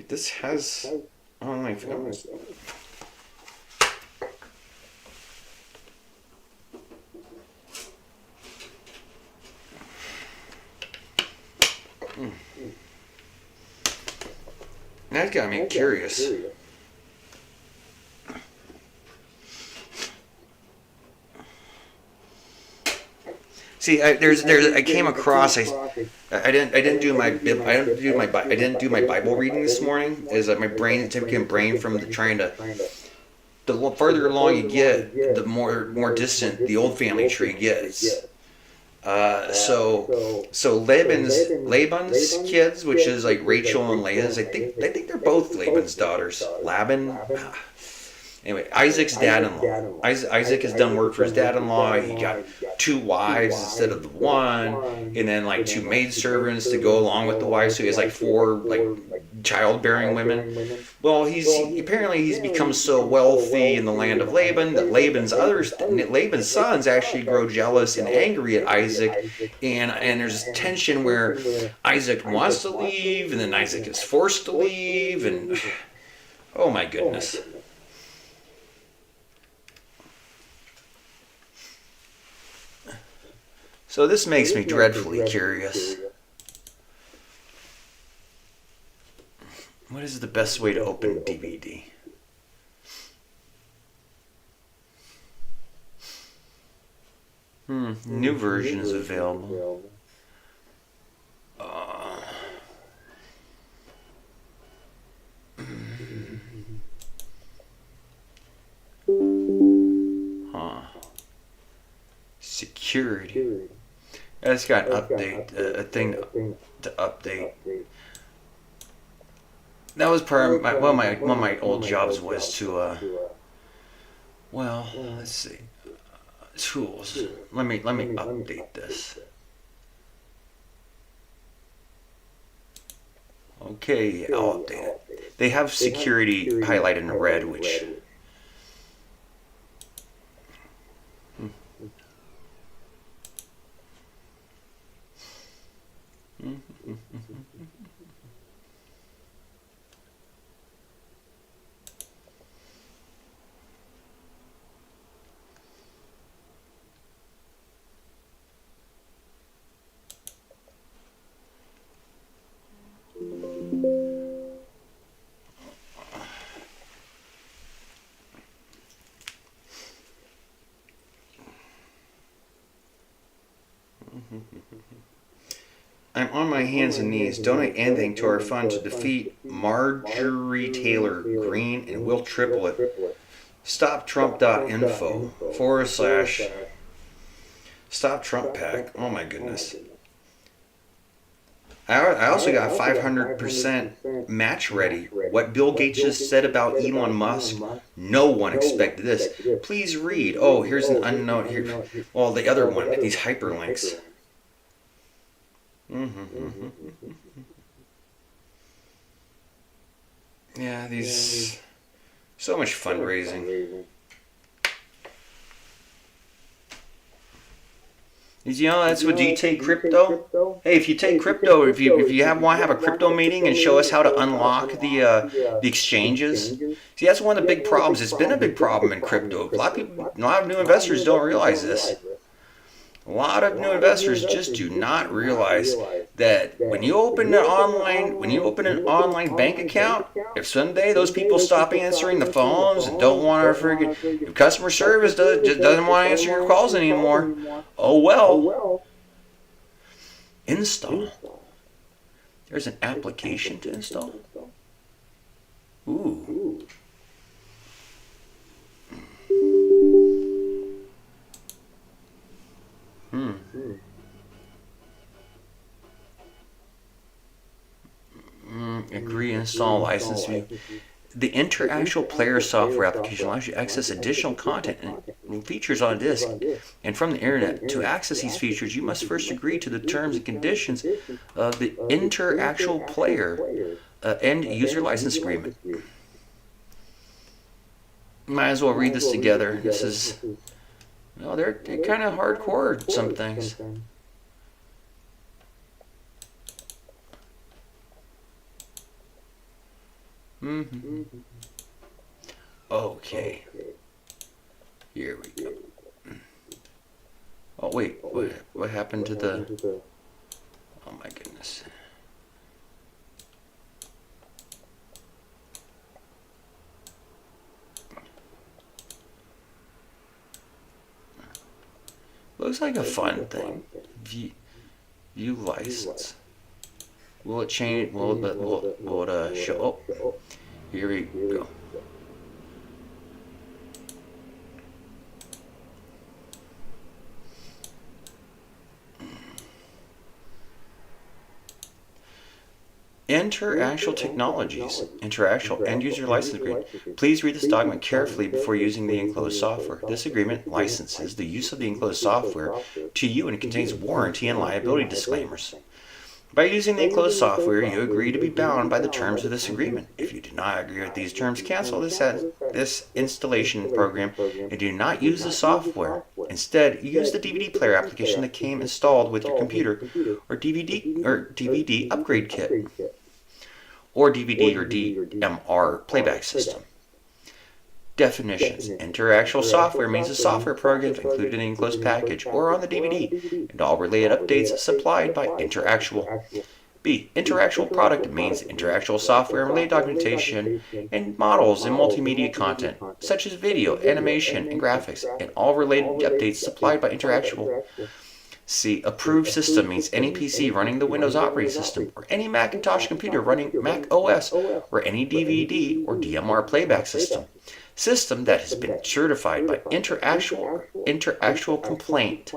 This has on my phone. That got me curious. See, I came across I didn't do my Bible reading this morning. Is that my brain taking brain from trying to. The further along you get, the more distant the old family tree gets. So Laban's kids, which is like Rachel and Leah's, I think they're both Laban's daughters. Laban. Anyway, Isaac's dad-in-law. Isaac has done work for his dad-in-law. He got 2 wives instead of the 1, and then like 2 maidservants to go along with the wives. So he has like 4 like childbearing women. Well, apparently he's become so wealthy in the land of Laban that Laban's sons actually grow jealous and angry at Isaac, and there's this tension where Isaac wants to leave, and then Isaac is forced to leave, and oh my goodness. So this makes me dreadfully curious. What is the best way to open DVD? New version is available. Security. It's got an update, a thing to update. That was part of one of my old jobs was to let's see, tools. Let me update this. Okay, I'll update it. They have security highlighted in red, which. I'm on my hands and knees. Donate anything to our fund to defeat Marjorie Taylor Greene, and we'll triple it. StopTrump.info / Stop Trump Pack. Oh my goodness. I also got 500% match ready. What Bill Gates just said about Elon Musk, no one expected this. Please read. Oh, here's an unknown here. Well, the other one, these hyperlinks. Mm-hmm. Yeah, these so much fundraising. You know, that's what. Do you take crypto? Hey, if you take crypto, if you want to have a crypto meeting and show us how to unlock the exchanges. See, that's one of the big problems. It's been a big problem in crypto. A lot of new investors don't realize this. A lot of new investors just do not realize that when you open an online bank account, if someday those people stop answering the phones and don't want to forget, if customer service just doesn't want to answer your calls anymore, oh well, install. There's an application to install. Ooh. Agree, install, license fee. The interactual player software application allows you to access additional content and features on a disk and from the internet. To access these features, you must first agree to the terms and conditions of the interactual player end user license agreement. Might as well read this together. This is, well, they're kind of hardcore, some things. Okay. Here we go. Oh wait, what happened to the? Oh my goodness. Looks like a fun thing. View license. Will it change? Will it show? Oh, here we go. Interactual technologies. Interactual end user license agreement. Please read this document carefully before using the enclosed software. This agreement licenses the use of the enclosed software to you and contains warranty and liability disclaimers. By using the enclosed software, you agree to be bound by the terms of this agreement. If you do not agree with these terms, cancel this installation program and do not use the software. Instead, use the DVD player application that came installed with your computer, or DVD upgrade kit, or DVD or DMR playback system. Definitions. Interactual software means a software program included in the enclosed package or on the DVD, and all related updates supplied by Interactual. B. Interactual product means interactual software and related documentation and models and multimedia content, such as video, animation, and graphics, and all related updates supplied by Interactual. C. Approved system means any PC running the Windows operating system, or any Macintosh computer running Mac OS, or any DVD or DMR playback system. System that has been certified by Interactual complaint,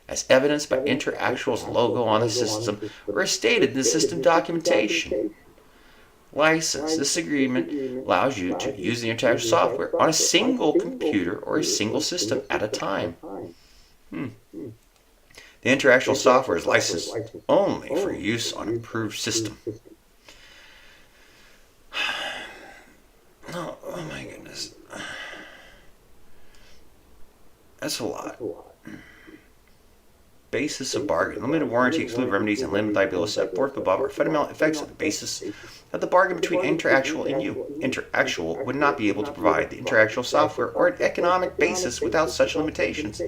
as evidenced by Interactual's logo on the system or as stated in the system documentation. License. This agreement allows you to use the Interactual software on a single computer or a single system at a time. The Interactual software is licensed only for use on an approved system. Oh my goodness. That's a lot. Basis of bargain. Limited warranty, exclusive remedies, and limited liability set forth above are fundamental effects of the basis of the bargain between Interactual and you. Interactual would not be able to provide the Interactual software or an economic basis without such limitations.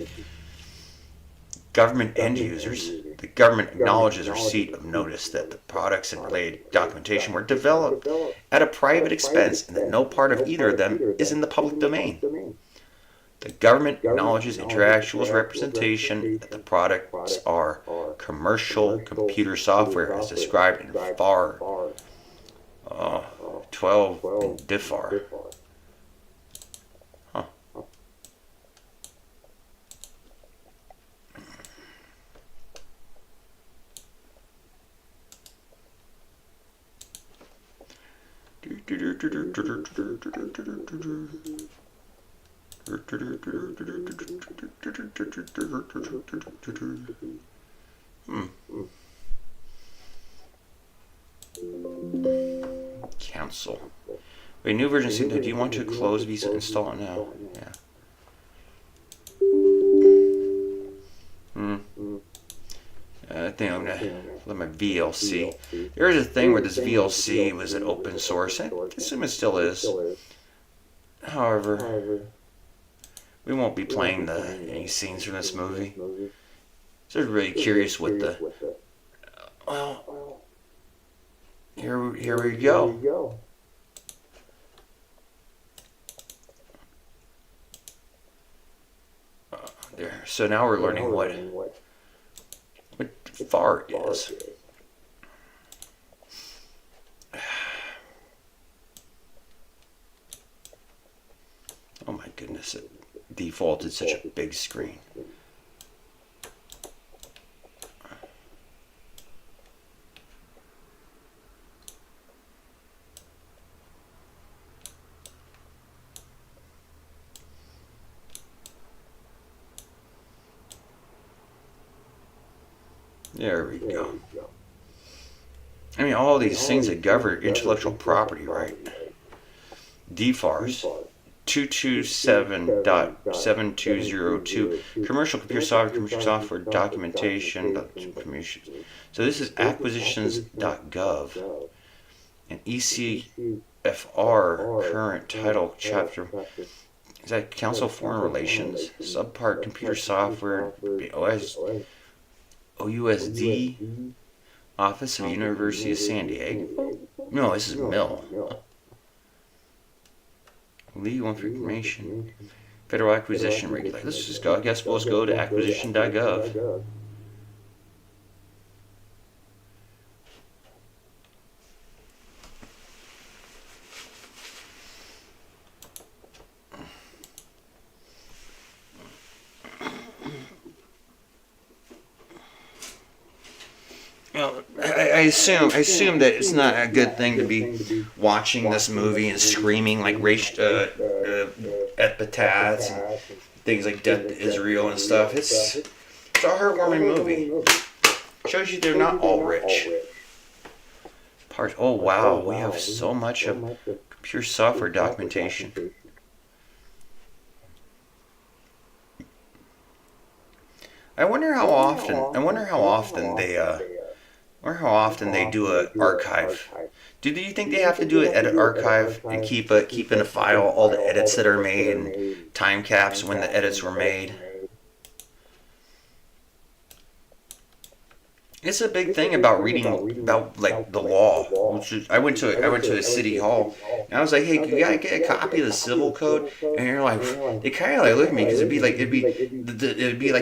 Government end users. The government acknowledges receipt of notice that the products and related documentation were developed at a private expense and that no part of either of them is in the public domain. The government acknowledges Interactual's representation that the products are commercial computer software as described in FAR 12 and DIFAR. Huh. Cancel. Wait, new version. Do you want to close Visa? Install it now. Yeah. I think I'm gonna let my VLC. There was a thing where this VLC was an open source. I assume it still is. However, we won't be playing any scenes from this movie. So I'm really curious what the. Well, here we go. There. So now we're learning what fart is. Oh my goodness! It defaulted such a big screen. There we go. I mean, all these things that govern intellectual property, right? DFARS 227.7202 commercial computer software documentation. So this is acquisitions.gov and ECFR current title chapter. Is that Council of Foreign Relations subpart computer software OUSD Office of University of San Diego? No, this is Mill. Legal information. Federal Acquisition Regulator. Let's just go. I guess we'll just go to acquisition.gov. Well, I assume that it's not a good thing to be watching this movie and screaming like race epithets and things like death to Israel and stuff. It's a heartwarming movie. Shows you they're not all rich. Parts. Oh wow, we have so much of computer software documentation. I wonder how often they do an archive. Do you think they have to do an edit archive and keep in a file all the edits that are made and time caps when the edits were made? It's a big thing about reading about like the law. I went to the city hall and I was like, hey, can you get a copy of the civil code? And you're like, they kind of like look at me because it'd be like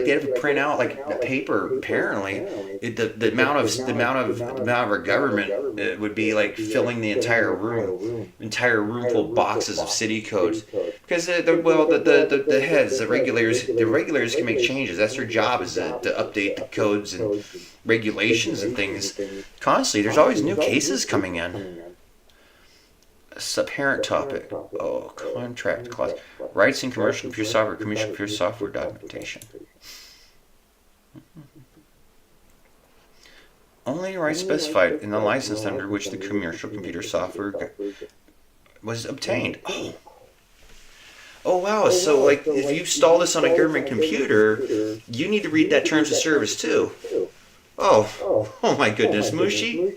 they have to print out like the paper. Apparently, the amount of our government would be like filling the entire room full of boxes of city codes. Because the heads, the regulators can make changes. That's their job, is to update the codes and regulations and things constantly. There's always new cases coming in. Subparent topic. Oh, contract clause. Rights in commercial computer software documentation. Only rights specified in the license under which the commercial computer software was obtained. Oh wow, so like if you install this on a government computer, you need to read that terms of service too. Oh my goodness, Mushi.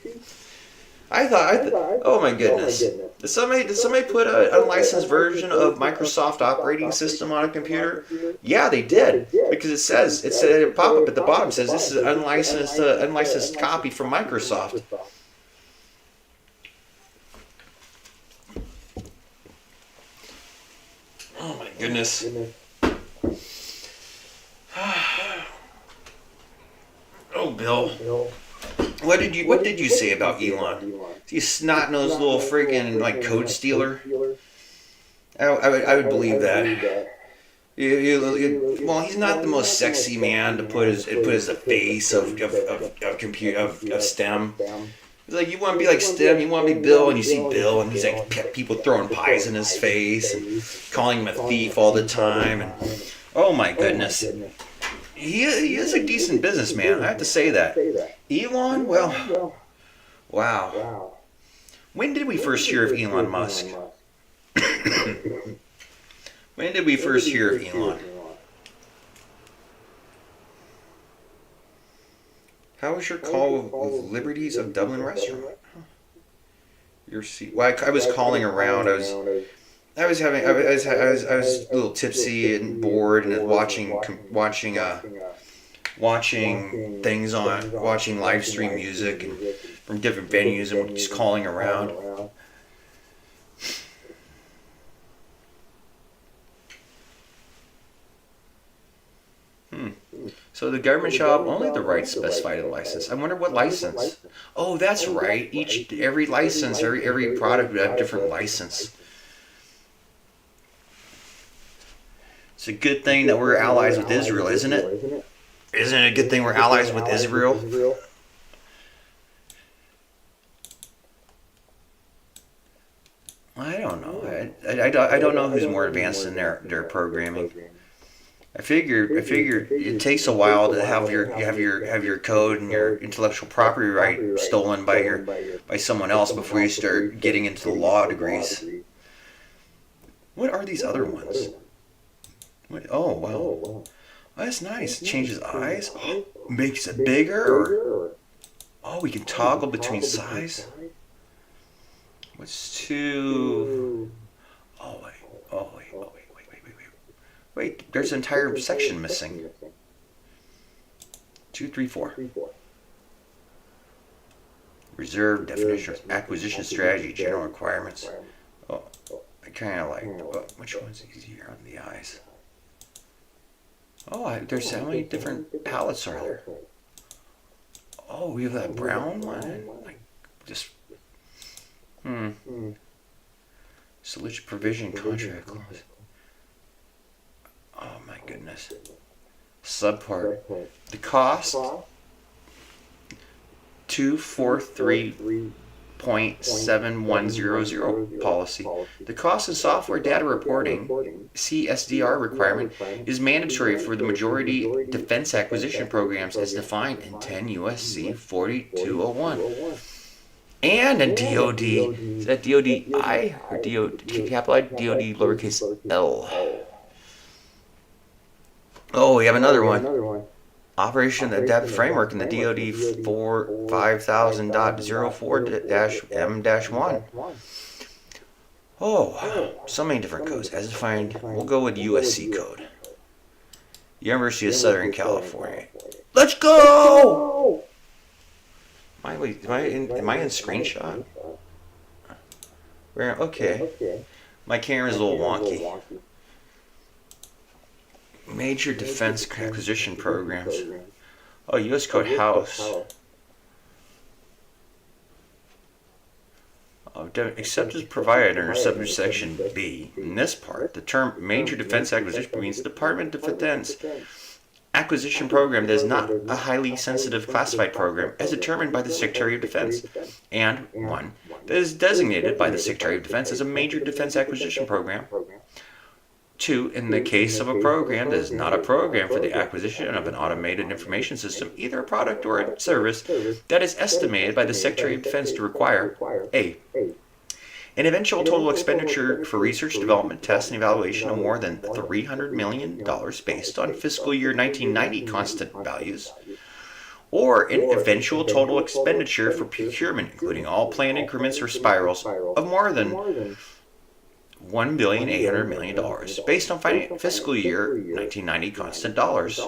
I thought, oh my goodness. Did somebody put an unlicensed version of Microsoft operating system on a computer? Yeah, they did. Because it said a pop-up at the bottom says this is an unlicensed copy from Microsoft. Oh my goodness. Oh, Bill. What did you say about Elon? Is he a snot-nosed little friggin' like code stealer? I would believe that. Well, he's not the most sexy man to put as the face of STEM. He's like, you want to be like STEM, you want to be Bill, and you see Bill, and he's like people throwing pies in his face and calling him a thief all the time. And oh my goodness. He is a decent businessman, I have to say that. Elon, well, wow. When did we first hear of Elon Musk? When did we first hear of Elon? How was your call with Liberties of Dublin restaurant? Your seat. Well, I was calling around. I was a little tipsy and bored and watching things watching live stream music and from different venues and just calling around. So the government shall have only the right specified in license. I wonder what license. Oh, that's right. Every license, every product would have a different license. It's a good thing that we're allies with Israel, isn't it? Isn't it a good thing we're allies with Israel? I don't know. I don't know who's more advanced in their programming. I figure it takes a while to have your code and your intellectual property right stolen by someone else before you start getting into the law degrees. What are these other ones? Oh wow, oh, that's nice. It changes eyes. Oh, makes it bigger. Oh, we can toggle between size. What's two? Oh wait. Wait, there's an entire section missing. 2, 3, 4. Reserve definition, acquisition strategy, general requirements. Oh, I kind of like. Which one's easier on the eyes? Oh, there's how many different palettes are there? Oh, we have that brown one. Like just. Solution provision contract clause. Oh my goodness. Subpart. The cost 243.7100 policy. The cost of software data reporting CSDR requirement is mandatory for the majority defense acquisition programs as defined in 10 U.S.C. 4201. And in DOD, is that DOD-I or DOD capital I? DOD lowercase l. Oh, we have another one. Operation the Depth Framework in the DoD 5000.04-M-1. Oh, so many different codes. As defined, we'll go with USC code. University of Southern California. Let's go! Am I in screenshot? Okay. My camera's a little wonky. Major defense acquisition programs. Oh, U.S. Code House. Except as provided under subsection B. In this part, the term major defense acquisition means Department of Defense acquisition program that is not a highly sensitive classified program as determined by the Secretary of Defense, and one that is designated by the Secretary of Defense as a major defense acquisition program. 2. In the case of a program that is not a program for the acquisition of an automated information system, either a product or a service that is estimated by the Secretary of Defense to require A. An eventual total expenditure for research, development, test, and evaluation of more than $300 million based on fiscal year 1990 constant values, or an eventual total expenditure for procurement, including all planned increments or spirals, of more than $1,800,000,000 based on fiscal year 1990 constant dollars.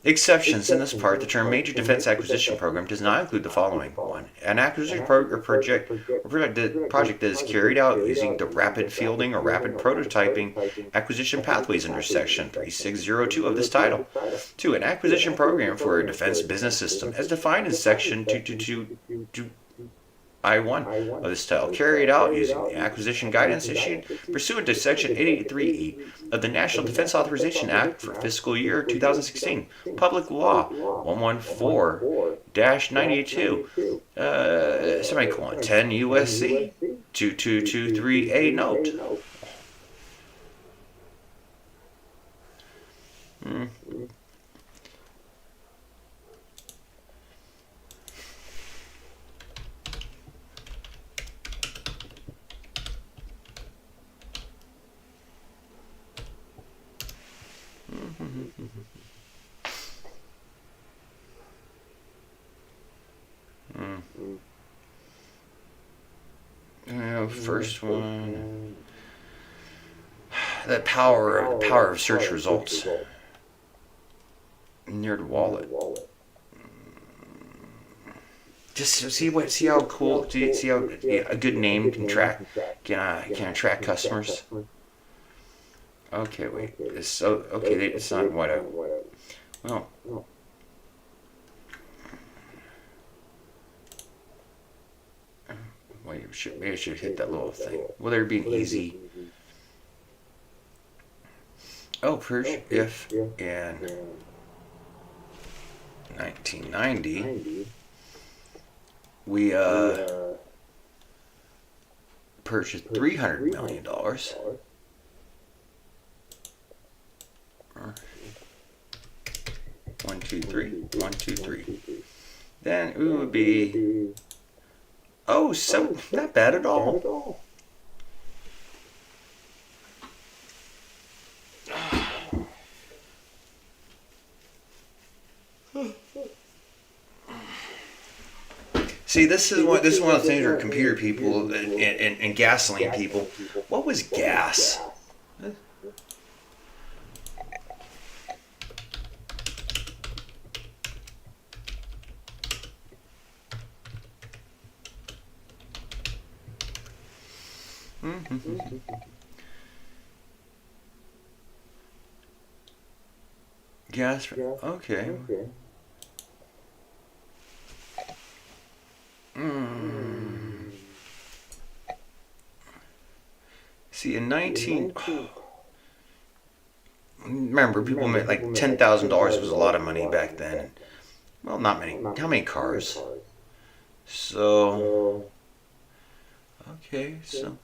Exceptions in this part, the term Major Defense Acquisition Program does not include the following. 1. An acquisition project that is carried out using the rapid fielding or rapid prototyping acquisition pathways under Section 3602 of this title. 2. An acquisition program for a defense business system as defined in Section 222 I-1 of this title, carried out using the acquisition guidance issued pursuant to Section 883E of the National Defense Authorization Act for fiscal year 2016, Public Law 114-92, semicolon, 10 U.S.C. 2223A note. First one. The power of search results. Near the wallet. Just see how cool. See how a good name can can attract customers. Okay, wait. It's not what I. Well. Wait, maybe I should hit that little thing. Will there be an easy? Oh, if in 1990 we purchased $300 million. 1, 2, 3. 1, 2, 3. Then it would be not bad at all. See, this is one of the things where computer people and gasoline people. What was gas? Gas. Okay. See, in remember, people made like $10,000 was a lot of money back then. Well, not many. How many cars? So, okay, so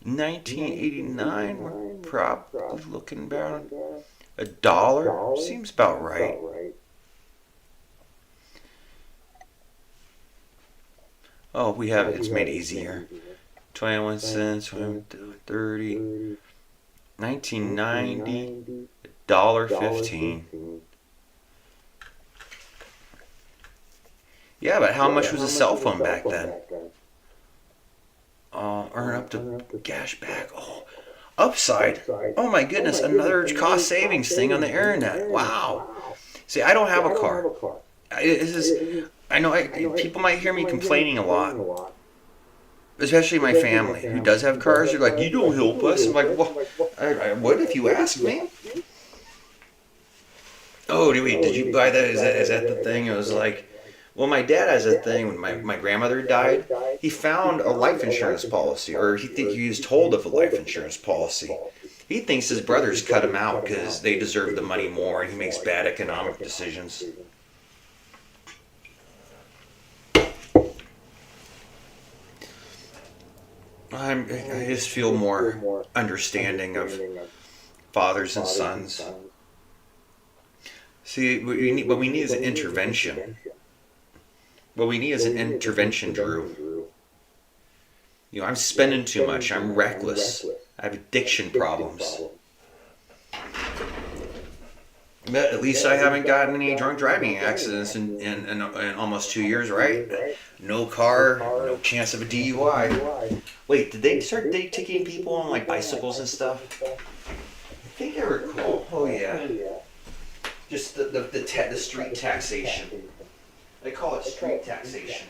1989, we're probably looking about $1. Seems about right. Oh, it's made easier. 21 cents, 30. 1990, $1.15. Yeah, but how much was a cell phone back then? Earn up to cash back. Oh, upside. Oh my goodness, another cost savings thing on the internet. Wow. See, I don't have a car. I know people might hear me complaining a lot. Especially my family, who does have cars. They're like, you don't help us. I'm like, well, I would if you asked me. Oh, did you buy that? Is that the thing? It was like, well, my dad has a thing when my grandmother died. He found a life insurance policy, or he was told of a life insurance policy. He thinks his brothers cut him out because they deserve the money more, and he makes bad economic decisions. I just feel more understanding of fathers and sons. See, what we need is an intervention. What we need is an intervention, Drew. You know, I'm spending too much. I'm reckless. I have addiction problems. But at least I haven't gotten any drunk driving accidents in almost 2 years, right? No car, no chance of a DUI. Wait, did they start taking people on like bicycles and stuff? I think I recall. Oh yeah. Just the street taxation. They call it street taxation.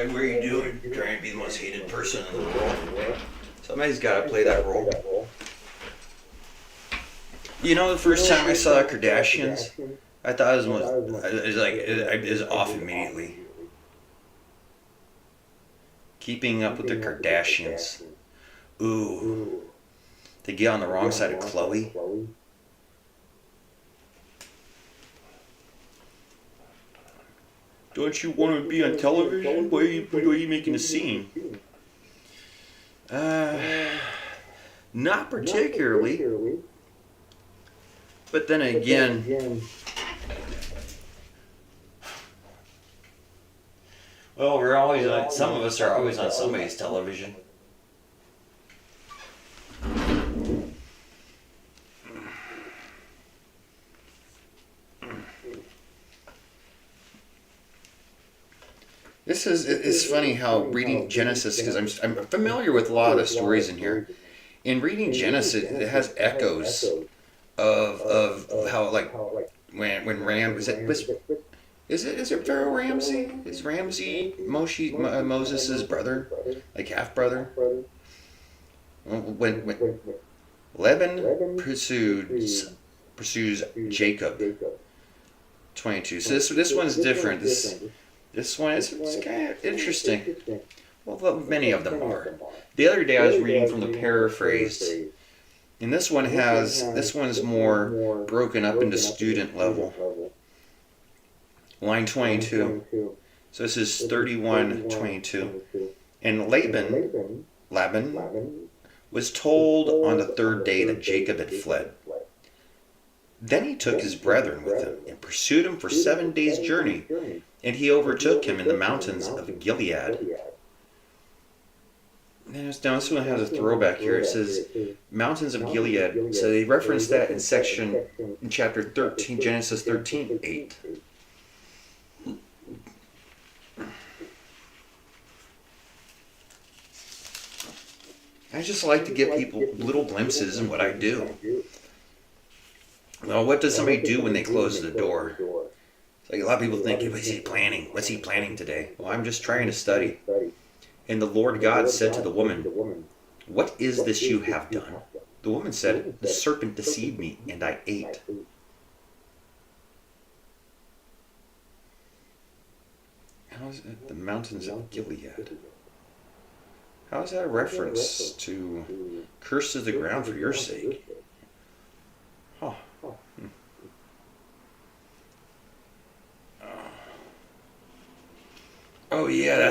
like, what are you doing? Trying to be the most hated person in the world. Somebody's got to play that role. You know, the first time I saw Kardashians, I thought it was off immediately. Keeping up with the Kardashians. Ooh. They get on the wrong side of Chloe. Don't you want to be on television? Why are you making a scene? Not particularly. But then again, well, we're always on. Some of us are always on somebody's television. It's funny how reading Genesis, because I'm familiar with a lot of the stories in here. In reading Genesis, it has echoes of how, like, when Ram is it Pharaoh Ramsey? Is Ramsey Moses' brother, like half brother? When Laban pursues Jacob. 22. So this one's different. This one is kind of interesting. Well, many of them are. The other day I was reading from the paraphrased, and this one's more broken up into student level. Line 22. So this is 31:22. And Laban was told on the third day that Jacob had fled. Then he took his brethren with him and pursued him for 7 days' journey, and he overtook him in the mountains of Gilead. Now this one has a throwback here. It says mountains of Gilead. So they reference that in chapter 13, Genesis 13:8. I just like to give people little glimpses in what I do. Well, what does somebody do when they close the door? It's like a lot of people think, what's he planning? What's he planning today? Well, I'm just trying to study. And the Lord God said to the woman, "What is this you have done?" The woman said, "The serpent deceived me, and I ate." How is it the mountains of Gilead? How is that a reference to cursed is the ground for your sake? Huh. Oh yeah,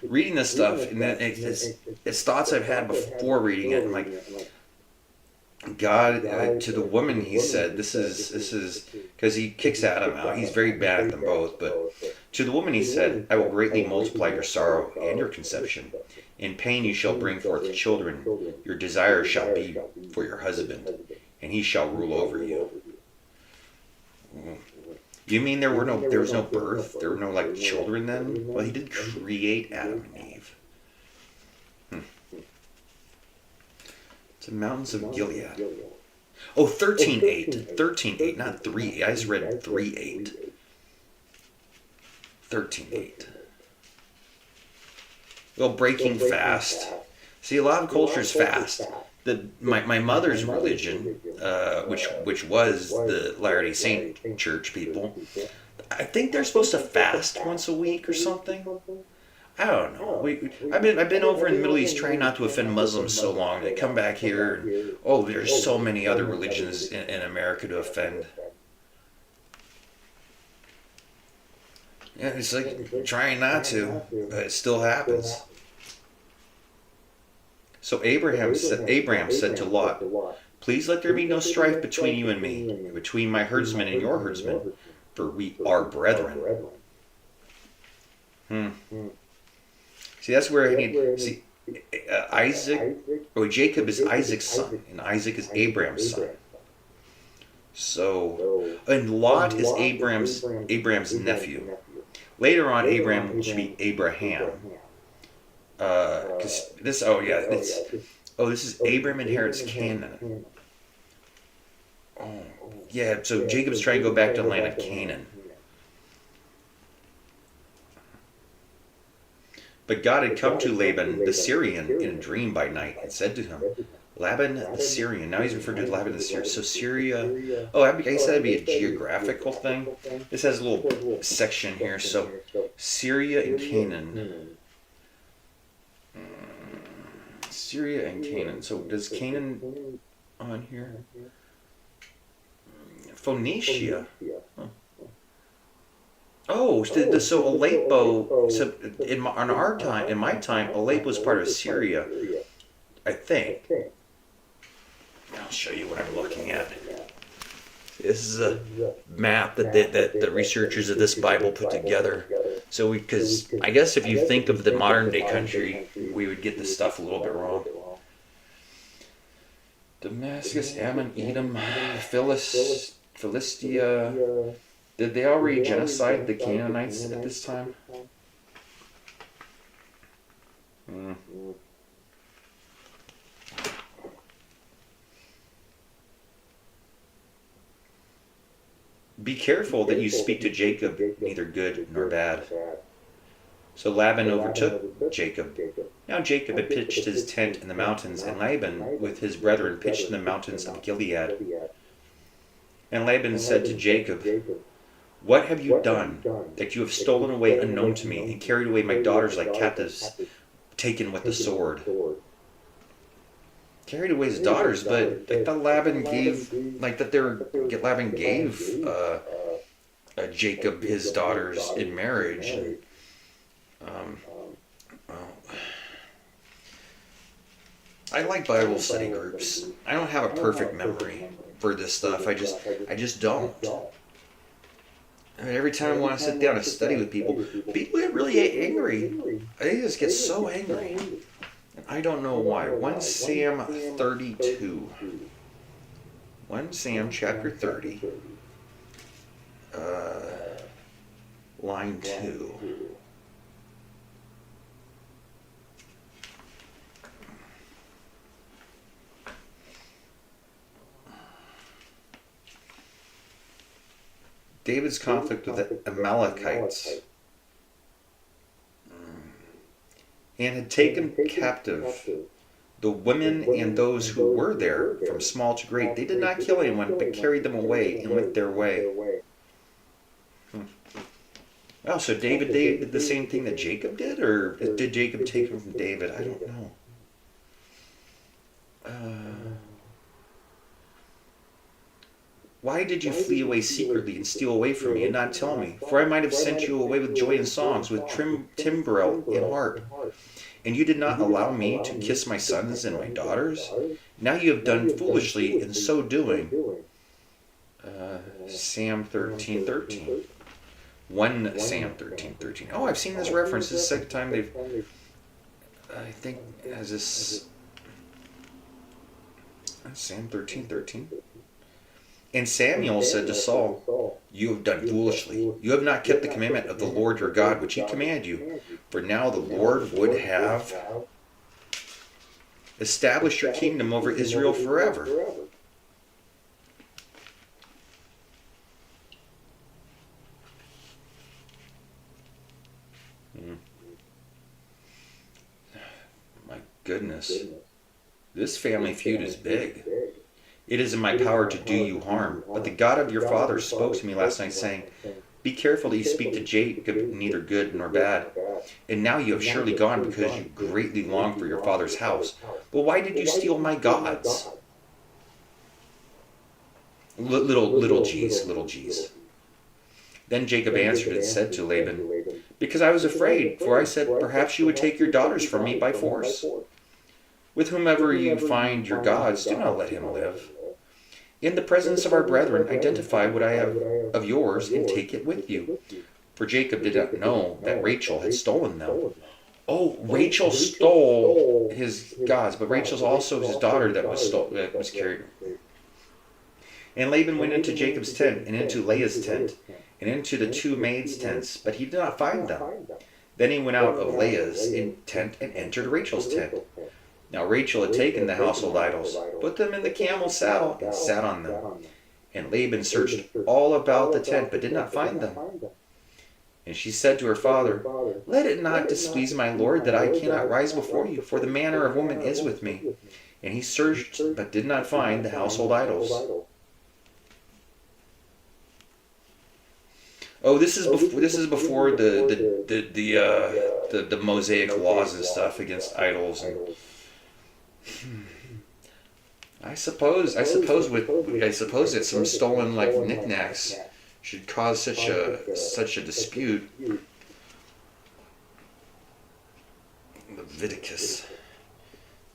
reading this stuff, and it's thoughts I've had before reading it. And like God to the woman, he said, this is because he kicks Adam out. He's very bad at them both, but to the woman he said, "I will greatly multiply your sorrow and your conception. In pain you shall bring forth children. Your desire shall be for your husband, and he shall rule over you." You mean there was no birth? There were no like children then? Well, he did create Adam and Eve. It's the mountains of Gilead. Oh, 13:8. 13:8, not 3:8. I just read 3:8. 13:8. Well, breaking fast. See, a lot of cultures fast. My mother's religion, which was the Latter-day Saint Church people, I think they're supposed to fast once a week or something. I don't know. I've been over in the Middle East trying not to offend Muslims so long. They come back here and there's so many other religions in America to offend. Yeah, it's like trying not to, but it still happens. So Abraham said to Lot, "Please let there be no strife between you and me, between my herdsmen and your herdsmen, for we are brethren." See, that's where I need. See, Jacob is Isaac's son, and Isaac is Abraham's son. So, and Lot is Abraham's nephew. Later on, Abraham should be Abraham. This is Abraham inherits Canaan. Oh, yeah, so Jacob's trying to go back to the land of Canaan. But God had come to Laban the Syrian in a dream by night and said to him, Laban the Syrian. Now he's referred to Laban the Syrian. So Syria. Oh, I guess that'd be a geographical thing. This has a little section here. So Syria and Canaan. Syria and Canaan. So does Canaan on here? Phoenicia. Huh. Oh, so Aleppo. So in my time, Aleppo was part of Syria, I think. I'll show you what I'm looking at. This is a map that the researchers of this Bible put together. So because I guess if you think of the modern day country, we would get this stuff a little bit wrong. Damascus, Ammon, Edom, Philistia. Did they already genocide the Canaanites at this time? Be careful that you speak to Jacob neither good nor bad. So Laban overtook Jacob. Now Jacob had pitched his tent in the mountains, and Laban with his brethren pitched in the mountains of Gilead. And Laban said to Jacob, What have you done, that you have stolen away unknown to me, and carried away my daughters like captives, taken with the sword? Carried away his daughters, but I thought Laban gave, Laban gave Jacob his daughters in marriage. And, I like Bible study groups. I don't have a perfect memory for this stuff. I just don't. I mean, every time I want to sit down and study with people get really angry. They just get so angry. And I don't know why. 1 Sam 32. 1 Sam chapter 30. Line 2. David's conflict with the Amalekites, and had taken captive the women and those who were there from small to great. They did not kill anyone, but carried them away and went their way. Oh, so David did the same thing that Jacob did? Or did Jacob take them from David? I don't know. Why did you flee away secretly and steal away from me and not tell me? For I might have sent you away with joy and songs, with timbrel and harp. And you did not allow me to kiss my sons and my daughters? Now you have done foolishly in so doing. Sam 13:13. 1 Sam 13:13. Oh, I've seen this reference. This is the second time they've, I think, has this. Sam 13:13. And Samuel said to Saul, You have done foolishly. You have not kept the commandment of the Lord your God, which he commanded you. For now the Lord would have established your kingdom over Israel forever. My goodness. This family feud is big. It is in my power to do you harm. But the God of your fathers spoke to me last night, saying, Be careful that you speak to Jacob neither good nor bad. And now you have surely gone because you greatly long for your father's house. But why did you steal my gods? Little g's. Then Jacob answered and said to Laban, Because I was afraid, for I said, Perhaps you would take your daughters from me by force. With whomever you find your gods, do not let him live. In the presence of our brethren, identify what I have of yours and take it with you. For Jacob did not know that Rachel had stolen them. Oh, Rachel stole his gods, but Rachel's also his daughter that was carried. And Laban went into Jacob's tent, and into Leah's tent, and into the two maids' tents, but he did not find them. Then he went out of Leah's tent and entered Rachel's tent. Now Rachel had taken the household idols, put them in the camel's saddle, and sat on them. And Laban searched all about the tent, but did not find them. And she said to her father, "Let it not displease my lord that I cannot rise before you, for the manner of woman is with me." And he searched, but did not find the household idols. Oh, this is before the Mosaic laws and stuff against idols. And I suppose that some stolen like knickknacks should cause such a dispute. Leviticus.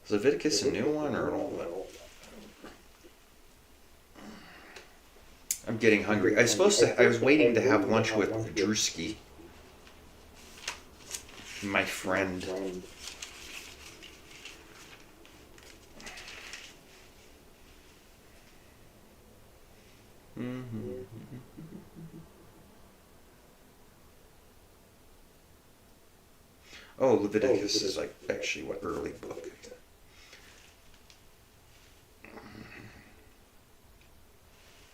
Is Leviticus a new one or an old one? I'm getting hungry. I was waiting to have lunch with Drewski, my friend. Oh, Leviticus is like actually what early book?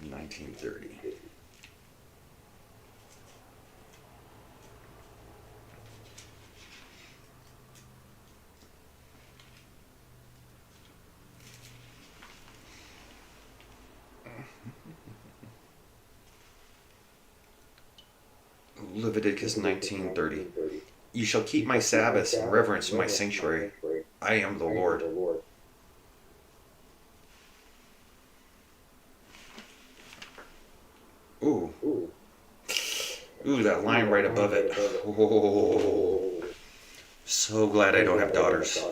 1930. Leviticus 19:30. You shall keep my Sabbaths and reverence my sanctuary. I am the Lord. Ooh. Ooh, that line right above it. Oh, so glad I don't have daughters.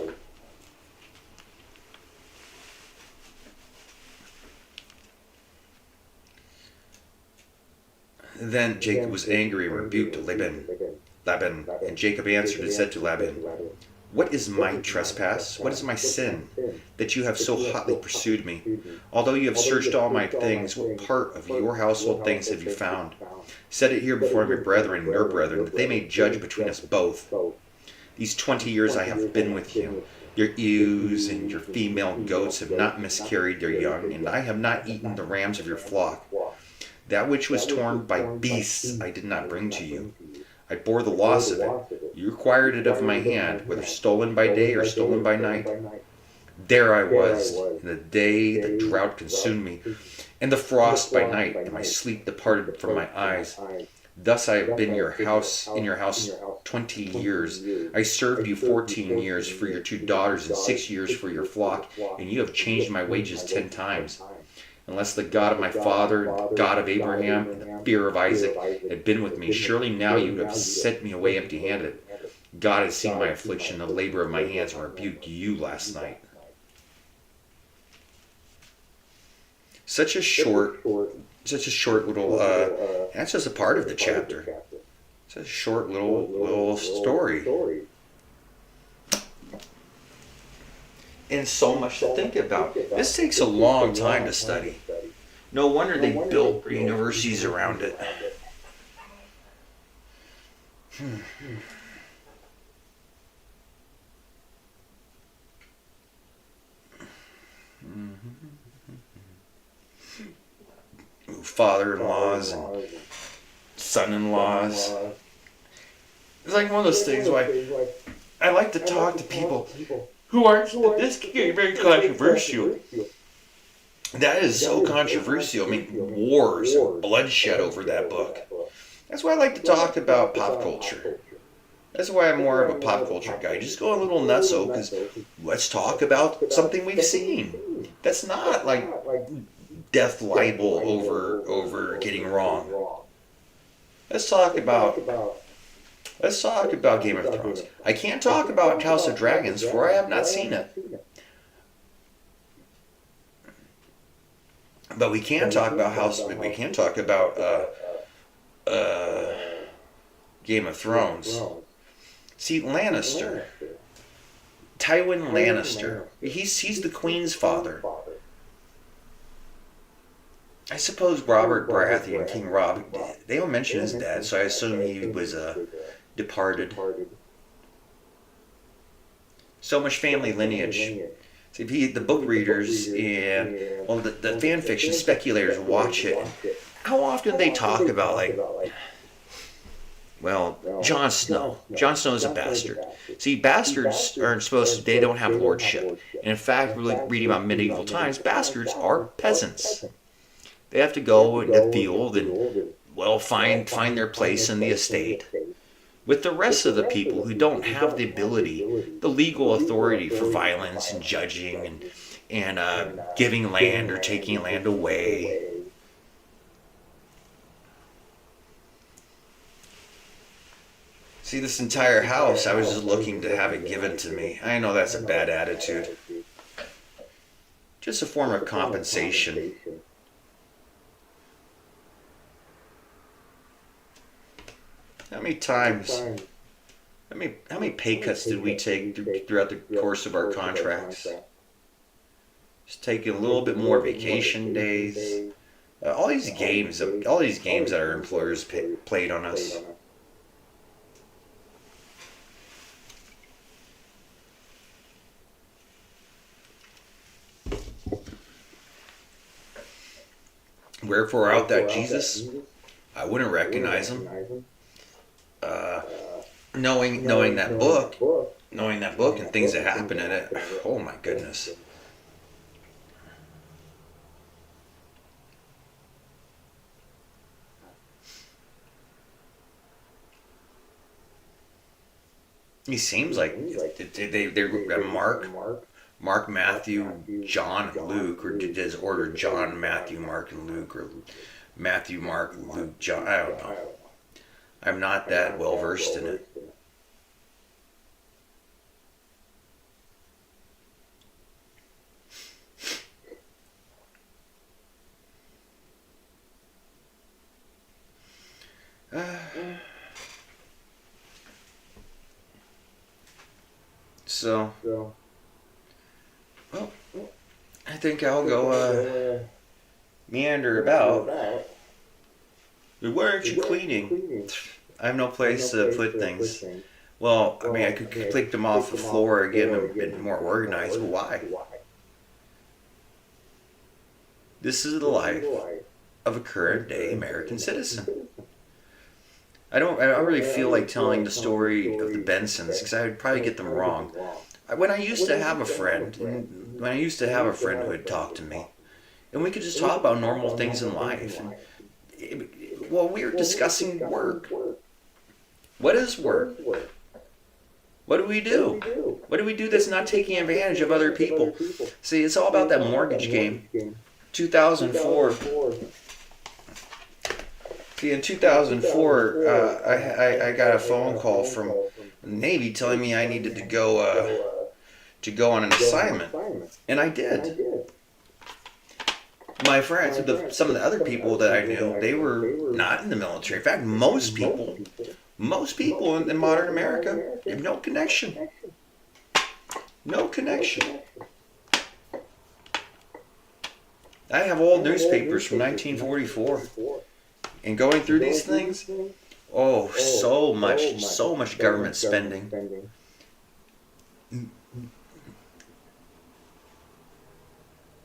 Then Jacob was angry and rebuked Laban, and Jacob answered and said to Laban, "What is my trespass? What is my sin, that you have so hotly pursued me? Although you have searched all my things, what part of your household things have you found? Set it here before my brethren and your brethren, that they may judge between us both. These 20 years I have been with you. Your ewes and your female goats have not miscarried their young, and I have not eaten the rams of your flock. That which was torn by beasts I did not bring to you. I bore the loss of it. You acquired it of my hand, whether stolen by day or stolen by night. There I was, in the day the drought consumed me, and the frost by night, and my sleep departed from my eyes. Thus I have been in your house 20 years. I served you 14 years for your 2 daughters and 6 years for your flock, and you have changed my wages 10 times. Unless the God of my father, God of Abraham, and the fear of Isaac had been with me, surely now you would have sent me away empty-handed. God has seen my affliction, the labor of my hands, and rebuked you last night." Such a short little, that's just a part of the chapter. It's a short little story. And so much to think about. This takes a long time to study. No wonder they built universities around it. Father-in-laws and son-in-laws. It's like one of those things where I like to talk to people who aren't. This can get very controversial. That is so controversial. I mean, wars and bloodshed over that book. That's why I like to talk about pop culture. That's why I'm more of a pop culture guy. Just go a little nutso, because let's talk about something we've seen. That's not like death libel over getting wrong. Let's talk about Game of Thrones. I can't talk about House of Dragons, for I have not seen it. But we can talk about Game of Thrones. See, Lannister, Tywin Lannister, he's the Queen's father. I suppose Robert Baratheon, King Rob, they don't mention his dad, so I assume he was departed. So much family lineage. See, the book readers and the fan fiction speculators watch it. How often do they talk about Well, Jon Snow. Jon Snow is a bastard. See, bastards aren't supposed to, they don't have lordship. And in fact, really reading about medieval times, bastards are peasants. They have to go in the field and, well, find their place in the estate with the rest of the people who don't have the ability, the legal authority for violence and judging and giving land or taking land away. See, this entire house, I was just looking to have it given to me. I know that's a bad attitude. Just a form of compensation. How many times, how many pay cuts did we take throughout the course of our contracts? Just taking a little bit more vacation days. All these games that our employers played on us. Wherefore art thou, Jesus? I wouldn't recognize him. Knowing that book and things that happen in it, oh my goodness. He seems like they're Mark, Matthew, John, and Luke, or does order John, Matthew, Mark, and Luke, or Matthew, Mark, Luke, John? I don't know. I'm not that well versed in it. So, well, I think I'll go meander about. But why aren't you cleaning? I have no place to put things. Well, I mean, I could click them off the floor and get them a bit more organized, but why? This is the life of a current day American citizen. I don't really feel like telling the story of the Bensons because I would probably get them wrong. When I used to have a friend who would talk to me, and we could just talk about normal things in life. Well, we were discussing work. What is work? What do we do? What do we do that's not taking advantage of other people? See, it's all about that mortgage game. 2004. See, in 2004, I got a phone call from the Navy telling me I needed to go on an assignment, and I did. My friends, some of the other people that I knew, they were not in the military. In fact, most people in modern America have no connection. No connection. I have old newspapers from 1944. And going through these things, oh, so much government spending.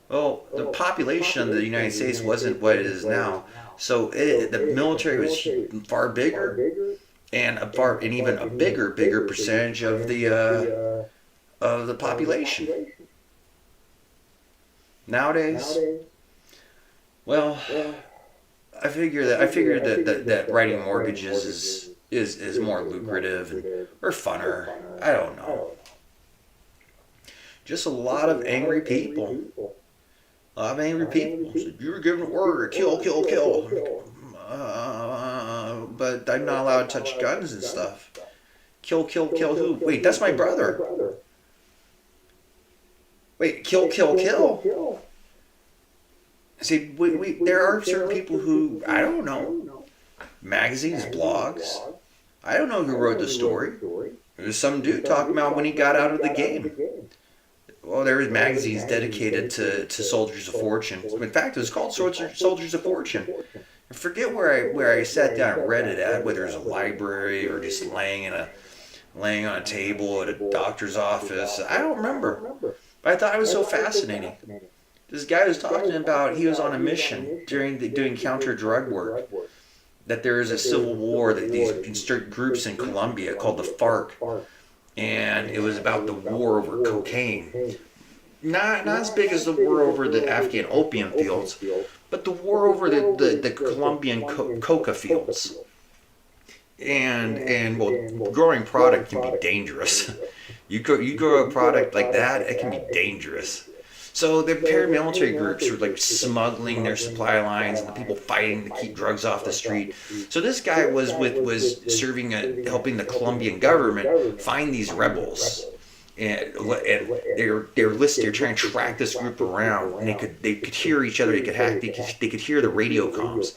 Well, the population of the United States wasn't what it is now, so the military was far bigger, and even a bigger percentage of the population. Nowadays, well, I figured that writing mortgages is more lucrative or funner. I don't know. Just a lot of angry people. A lot of angry people said, "You're giving order, kill. But I'm not allowed to touch guns and stuff. Kill who? Wait, that's my brother. Wait, kill. See, there are certain people who, I don't know, magazines, blogs. I don't know who wrote the story. There's some dude talking about when he got out of the game. Well, there was magazines dedicated to Soldiers of Fortune. In fact, it was called Soldiers of Fortune. I forget where I sat down and read it at, whether it was a library or just laying on a table at a doctor's office. I don't remember. But I thought it was so fascinating. This guy was talking about he was on a mission doing counter drug work, that there is a civil war, that these groups in Colombia called the FARC, and it was about the war over cocaine. Not as big as the war over the Afghan opium fields, but the war over the Colombian coca fields. And well, growing product can be dangerous. You grow a product like that, it can be dangerous. So the paramilitary groups were like smuggling their supply lines, and the people fighting to keep drugs off the street. So this guy was serving helping the Colombian government find these rebels, and they're listed. They're trying to track this group around, and they could hear each other. They could hack. They could hear the radio comms.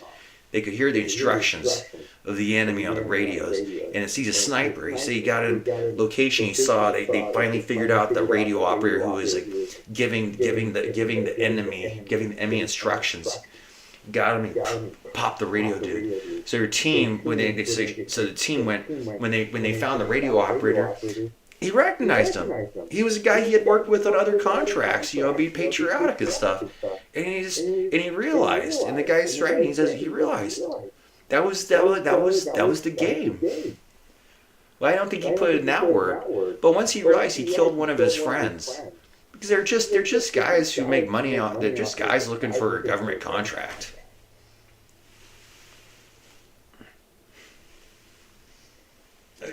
They could hear the instructions of the enemy on the radios, and it sees a sniper. He said he got a location. He saw. They finally figured out the radio operator who was like giving the enemy instructions. Got him and popped the radio dude. So your team when the team went when they found the radio operator. He recognized him. He was a guy he had worked with on other contracts, be patriotic and stuff. And he realized, and the guy's right. He says he realized that was the game. Well, I don't think he put it in that word, but once he realized, he killed one of his friends because they're just guys who make money on. They're just guys looking for a government contract.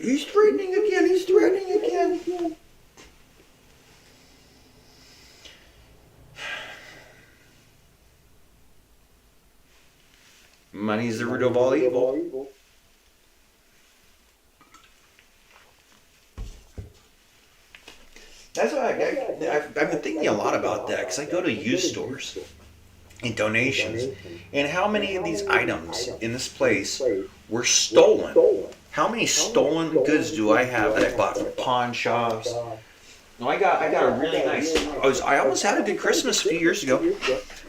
He's threatening again. Money's the root of all evil. That's why I've been thinking a lot about that, because I go to used stores and donations, and how many of these items in this place were stolen. How many stolen goods do I have that I bought from pawn shops? No, I got a really nice. I almost had a good Christmas a few years ago.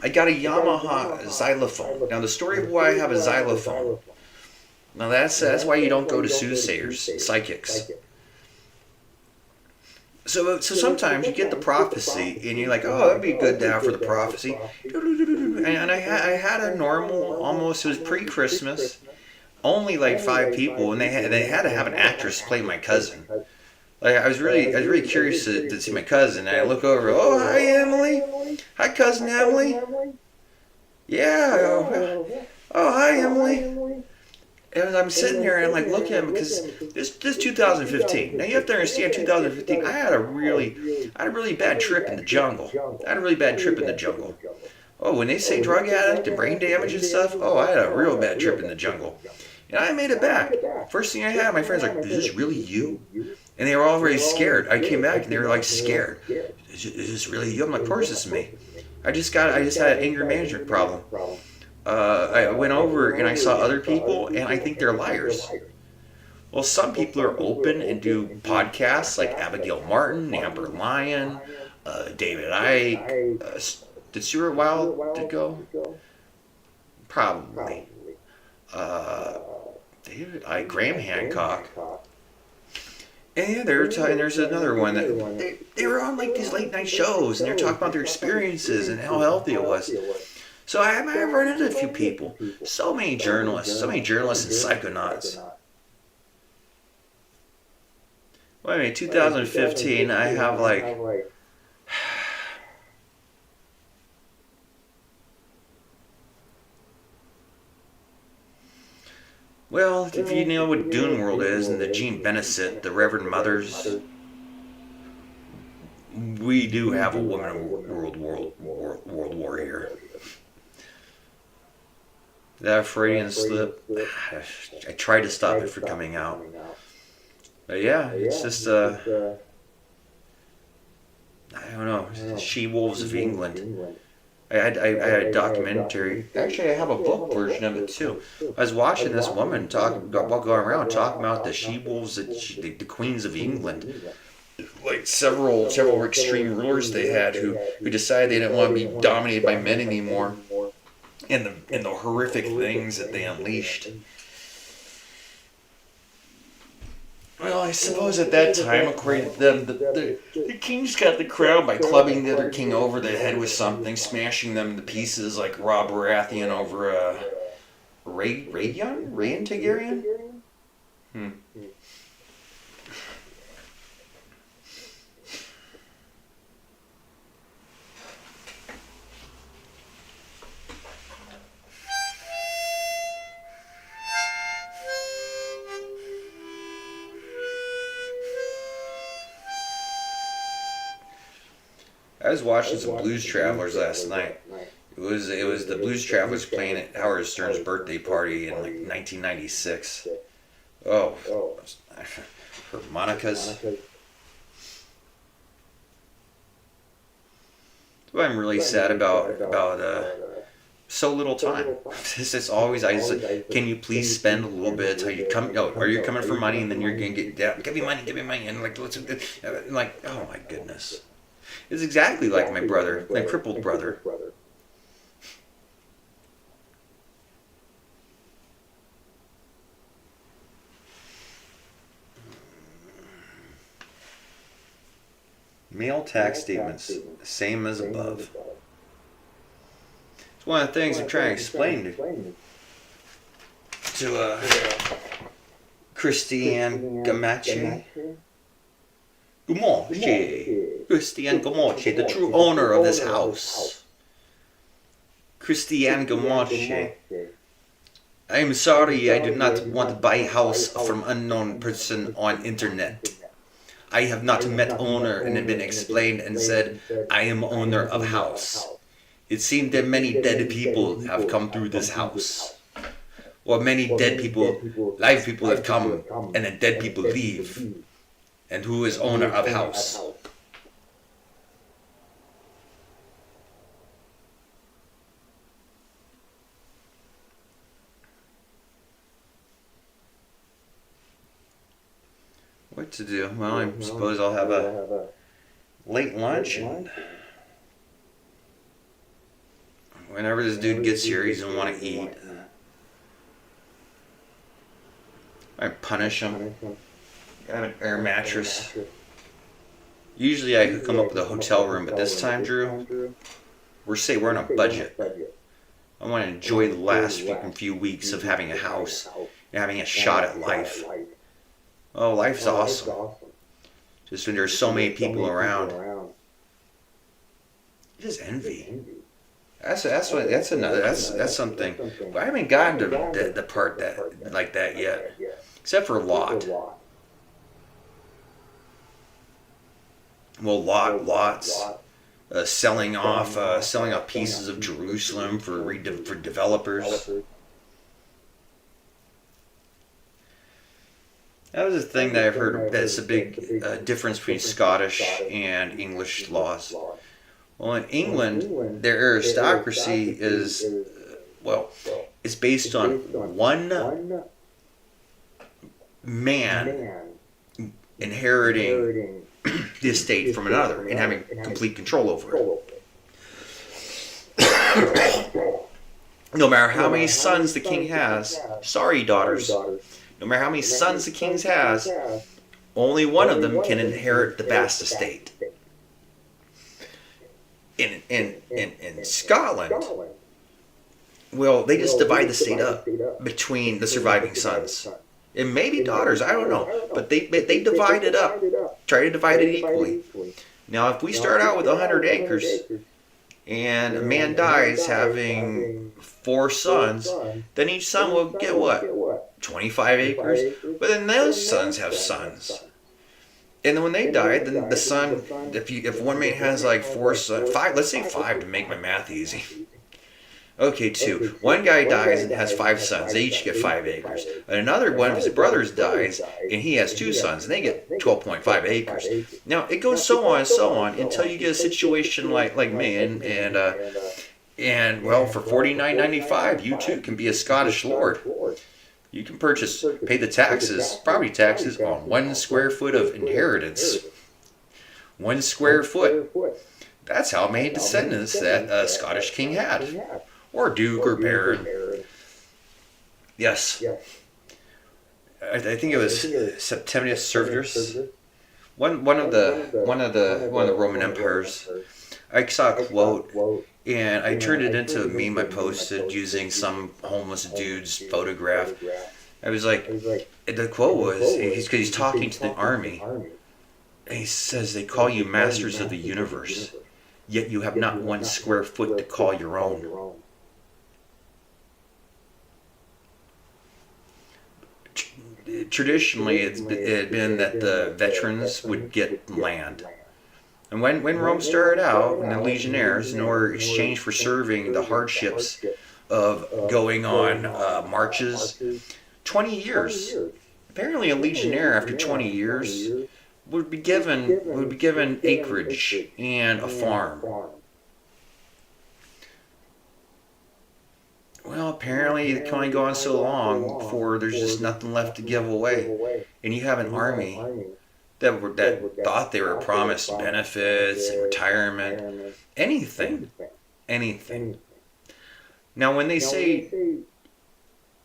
I got a Yamaha xylophone. Now the story of why I have a xylophone. Now that's why you don't go to soothsayers, psychics. So sometimes you get the prophecy and you're like, oh, that'd be good to have for the prophecy. And I had a normal, almost, it was pre-Christmas. Only like 5 people, and they had to have an actress play my cousin. Like I was really curious to see my cousin. And I look over, oh hi Emily, hi cousin Emily, yeah, oh hi Emily. And I'm sitting there and I'm like looking at him because this 2015. Now you have to understand, 2015. I had a really bad trip in the jungle. Oh, when they say drug addict and brain damage and stuff, oh, I had a real bad trip in the jungle. And I made it back. First thing I had, my friends were like, is this really you? And they were all very scared. I came back and they were like scared. Is this really you? I'm like, of course it's me. I just had an anger management problem. I went over and I saw other people and I think they're liars. Well, some people are open and do podcasts like Abigail Martin, Amber Lyon, David Icke. Did Stuart Wilde go? Probably. David Icke, Graham Hancock. And yeah, there's another one that they were on like these late night shows and they're talking about their experiences and how healthy it was. So I've run into a few people. So many journalists and psychonauts. Well, I mean, 2015, I have like... Well, if you know what Dune World is and the Jean Benessett, the Reverend Mothers, we do have a woman world war here. That Freudian slip, I tried to stop it from coming out. But yeah, it's just, I don't know, She-Wolves of England. I had a documentary. Actually, I have a book version of it too. I was watching this woman going around talking about the she-wolves, the queens of England, like several extreme rulers they had who decided they didn't want to be dominated by men anymore, and the horrific things that they unleashed. Well, I suppose at that time, according to them, the kings got the crown by clubbing the other king over the head with something, smashing them to pieces like Rob Baratheon over Radion Targaryen? Hmm. I was watching some Blues Travelers last night. It was the Blues Travelers playing at Howard Stern's birthday party in like 1996. Oh, harmonicas. What I'm really sad about so little time. This is always can you please spend a little bit of time? You come, no, are you coming for money and then you're gonna get give me money, and like oh my goodness. It's exactly like my brother, my crippled brother. Mail tax statements, same as above. It's one of the things I'm trying to explain to Christiane Gamache. Gamache. Christiane Gamache, the true owner of this house. Christiane Gamache. I'm sorry, I do not want to buy a house from unknown person on internet. I have not met owner and been explained and said, I am owner of house. It seemed that many dead people have come through this house. Or many dead people, live people have come, and then dead people leave. And who is owner of house? What to do? Well, I suppose I'll have a late lunch, and whenever this dude gets here, he's gonna want to eat. I punish him. I have an air mattress. Usually I hook him up with a hotel room, but this time, Drew, we're on a budget. I want to enjoy the last few weeks of having a house and having a shot at life. Oh, life's awesome. Just when there's so many people around. Just envy. That's something. But I haven't gotten to the part like that yet, except for Lot. Well, Lot's selling off pieces of Jerusalem for developers. That was a thing that I've heard. That's a big difference between Scottish and English laws. Well, in England, their aristocracy is, it's based on one man inheriting the estate from another and having complete control over it. No matter how many sons the king has, sorry, daughters. No matter how many sons the king has, only one of them can inherit the vast estate. In Scotland, well, they just divide the estate up between the surviving sons. And maybe daughters, I don't know. But they divide it up. Try to divide it equally. Now, if we start out with 100 acres, and a man dies having 4 sons, then each son will get what? 25 acres? But then those sons have sons. And then when they die, then the son, if one man has like 4 sons, 5, let's say 5 to make my math easy. Okay, 2. One guy dies and has 5 sons. They each get 5 acres. And another one of his brothers dies and he has 2 sons and they get 12.5 acres. Now, it goes so on and so on until you get a situation like me. And well, for $49.95, you too can be a Scottish lord. You can pay the taxes, property taxes, on 1 square foot of inheritance. 1 square foot. That's how many descendants that a Scottish king had. Or duke or baron. Yes. I think it was Septimius Severus. One of the Roman empires. I saw a quote, and I turned it into a meme I posted using some homeless dude's photograph. I was like, the quote was, he's talking to the army, and he says, they call you masters of the universe, yet you have not 1 square foot to call your own. Traditionally, it had been that the veterans would get land. And when Rome started out, and the legionnaires, in order to exchange for serving the hardships of going on marches, 20 years. Apparently, a legionnaire after 20 years would be given acreage and a farm. Well, apparently it can only go on so long before there's just nothing left to give away, and you have an army that thought they were promised benefits and retirement, anything. Now, when they say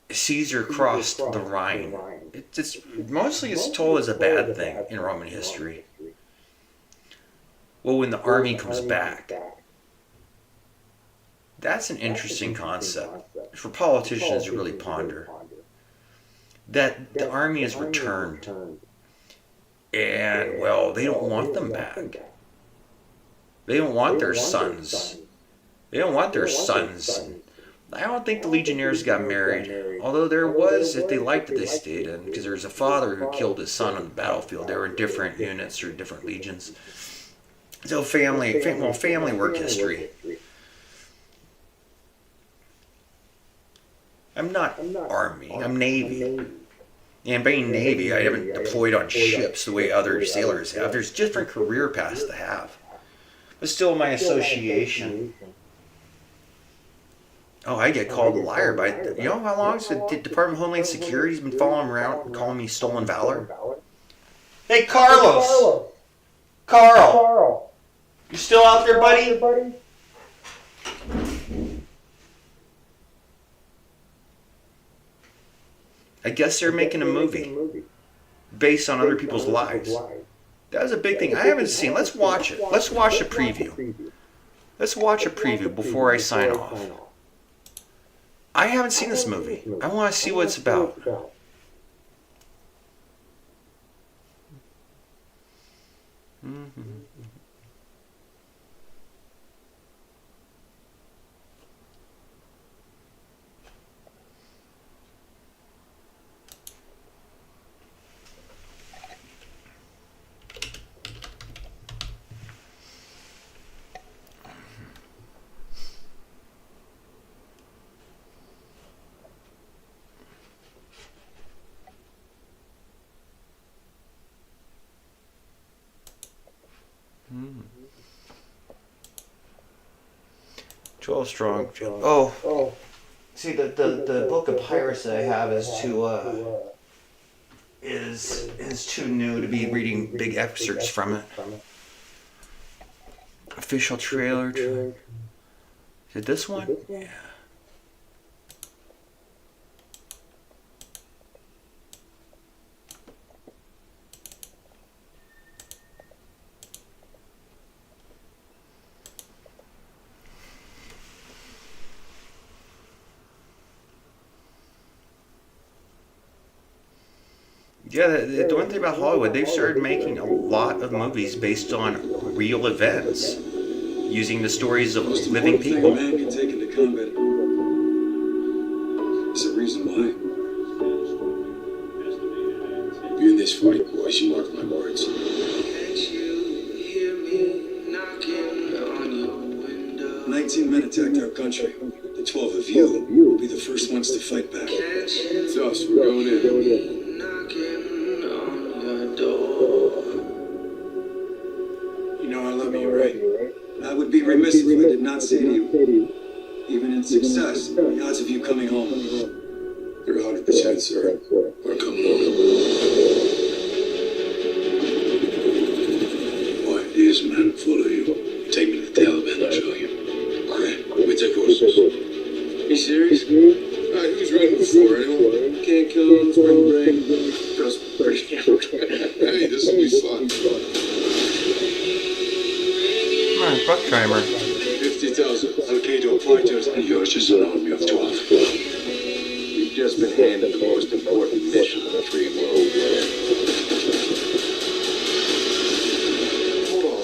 Caesar crossed the Rhine, it's mostly told as a bad thing in Roman history. Well, when the army comes back, that's an interesting concept for politicians to really ponder. That the army is returned, and well, they don't want them back. They don't want their sons. I don't think the legionnaires got married, although there was, if they liked it, they stayed in, because there was a father who killed his son on the battlefield. They were in different units or different legions. So family work history. I'm not Army, I'm Navy. And being Navy, I haven't deployed on ships the way other sailors have. There's different career paths to have. But still, my association. Oh, I get called a liar by, you know how long the Department of Homeland Security's been following around and calling me stolen valor? Hey, Carlos! Carl! You still out there, buddy? I guess they're making a movie based on other people's lives. That was a big thing. I haven't seen. Let's watch it. Let's watch a preview. Let's watch a preview before I sign off. I haven't seen this movie. I want to see what it's about. Mm-hmm. Mm. 12 strong. Oh. See, the book of pirates that I have is too new to be reading big excerpts from it. Official trailer. Is it this one? Yeah. Yeah, the one thing about Hollywood, they've started making a lot of movies based on real events, using the stories of living people. Man can take into combat. There's a reason why. You're in this fight, boys. You mark my words. 19 men attacked our country. The 12 of you will be the first ones to fight back. It's us. We're going in. I would be remiss if I did not say to you, even in success, the odds of you coming home. You're 100%, sir. We're coming home. Why, these men follow you. Take me to the Taliban, I'll show you. Okay, we take horses. You serious? Alright, who's ready before anyone? Can't come, spring break. Girls, pretty Hey, this will be fun. Truck primer. 50,000. Okay to apply to us. And yours just an army of 12. We've just been handed the most important mission of the free world. Hold on.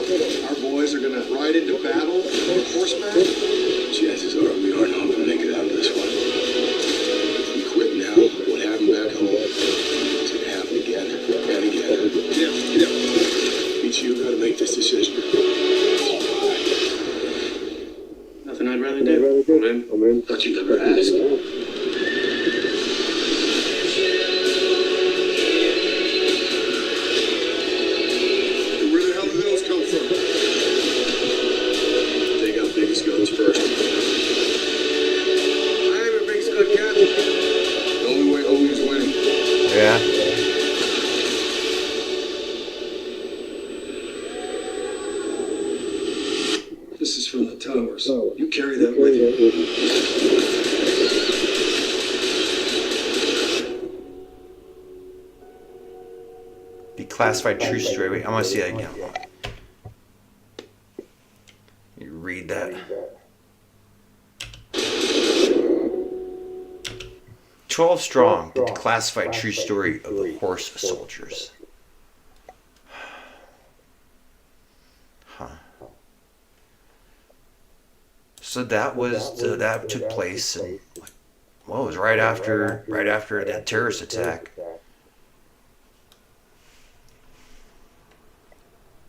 Our boys are gonna ride into battle on horseback? Chances are we are not gonna make it out of this one. If we quit now, what happened back home? It's gonna happen again and again. Yeah. Each you gotta make this decision. Nothing I'd rather do. I'm in. Thought you'd never ask. Where the hell did those come from? Take out biggest guns first. I'm a big stud captain. The only way home is winning. Yeah. This is from the towers. You carry that with you. Declassified true story. Wait, I want to see that again. You read that. 12 strong. The declassified true story of the horse soldiers. Huh. So that was that took place, and well, it was right after that terrorist attack.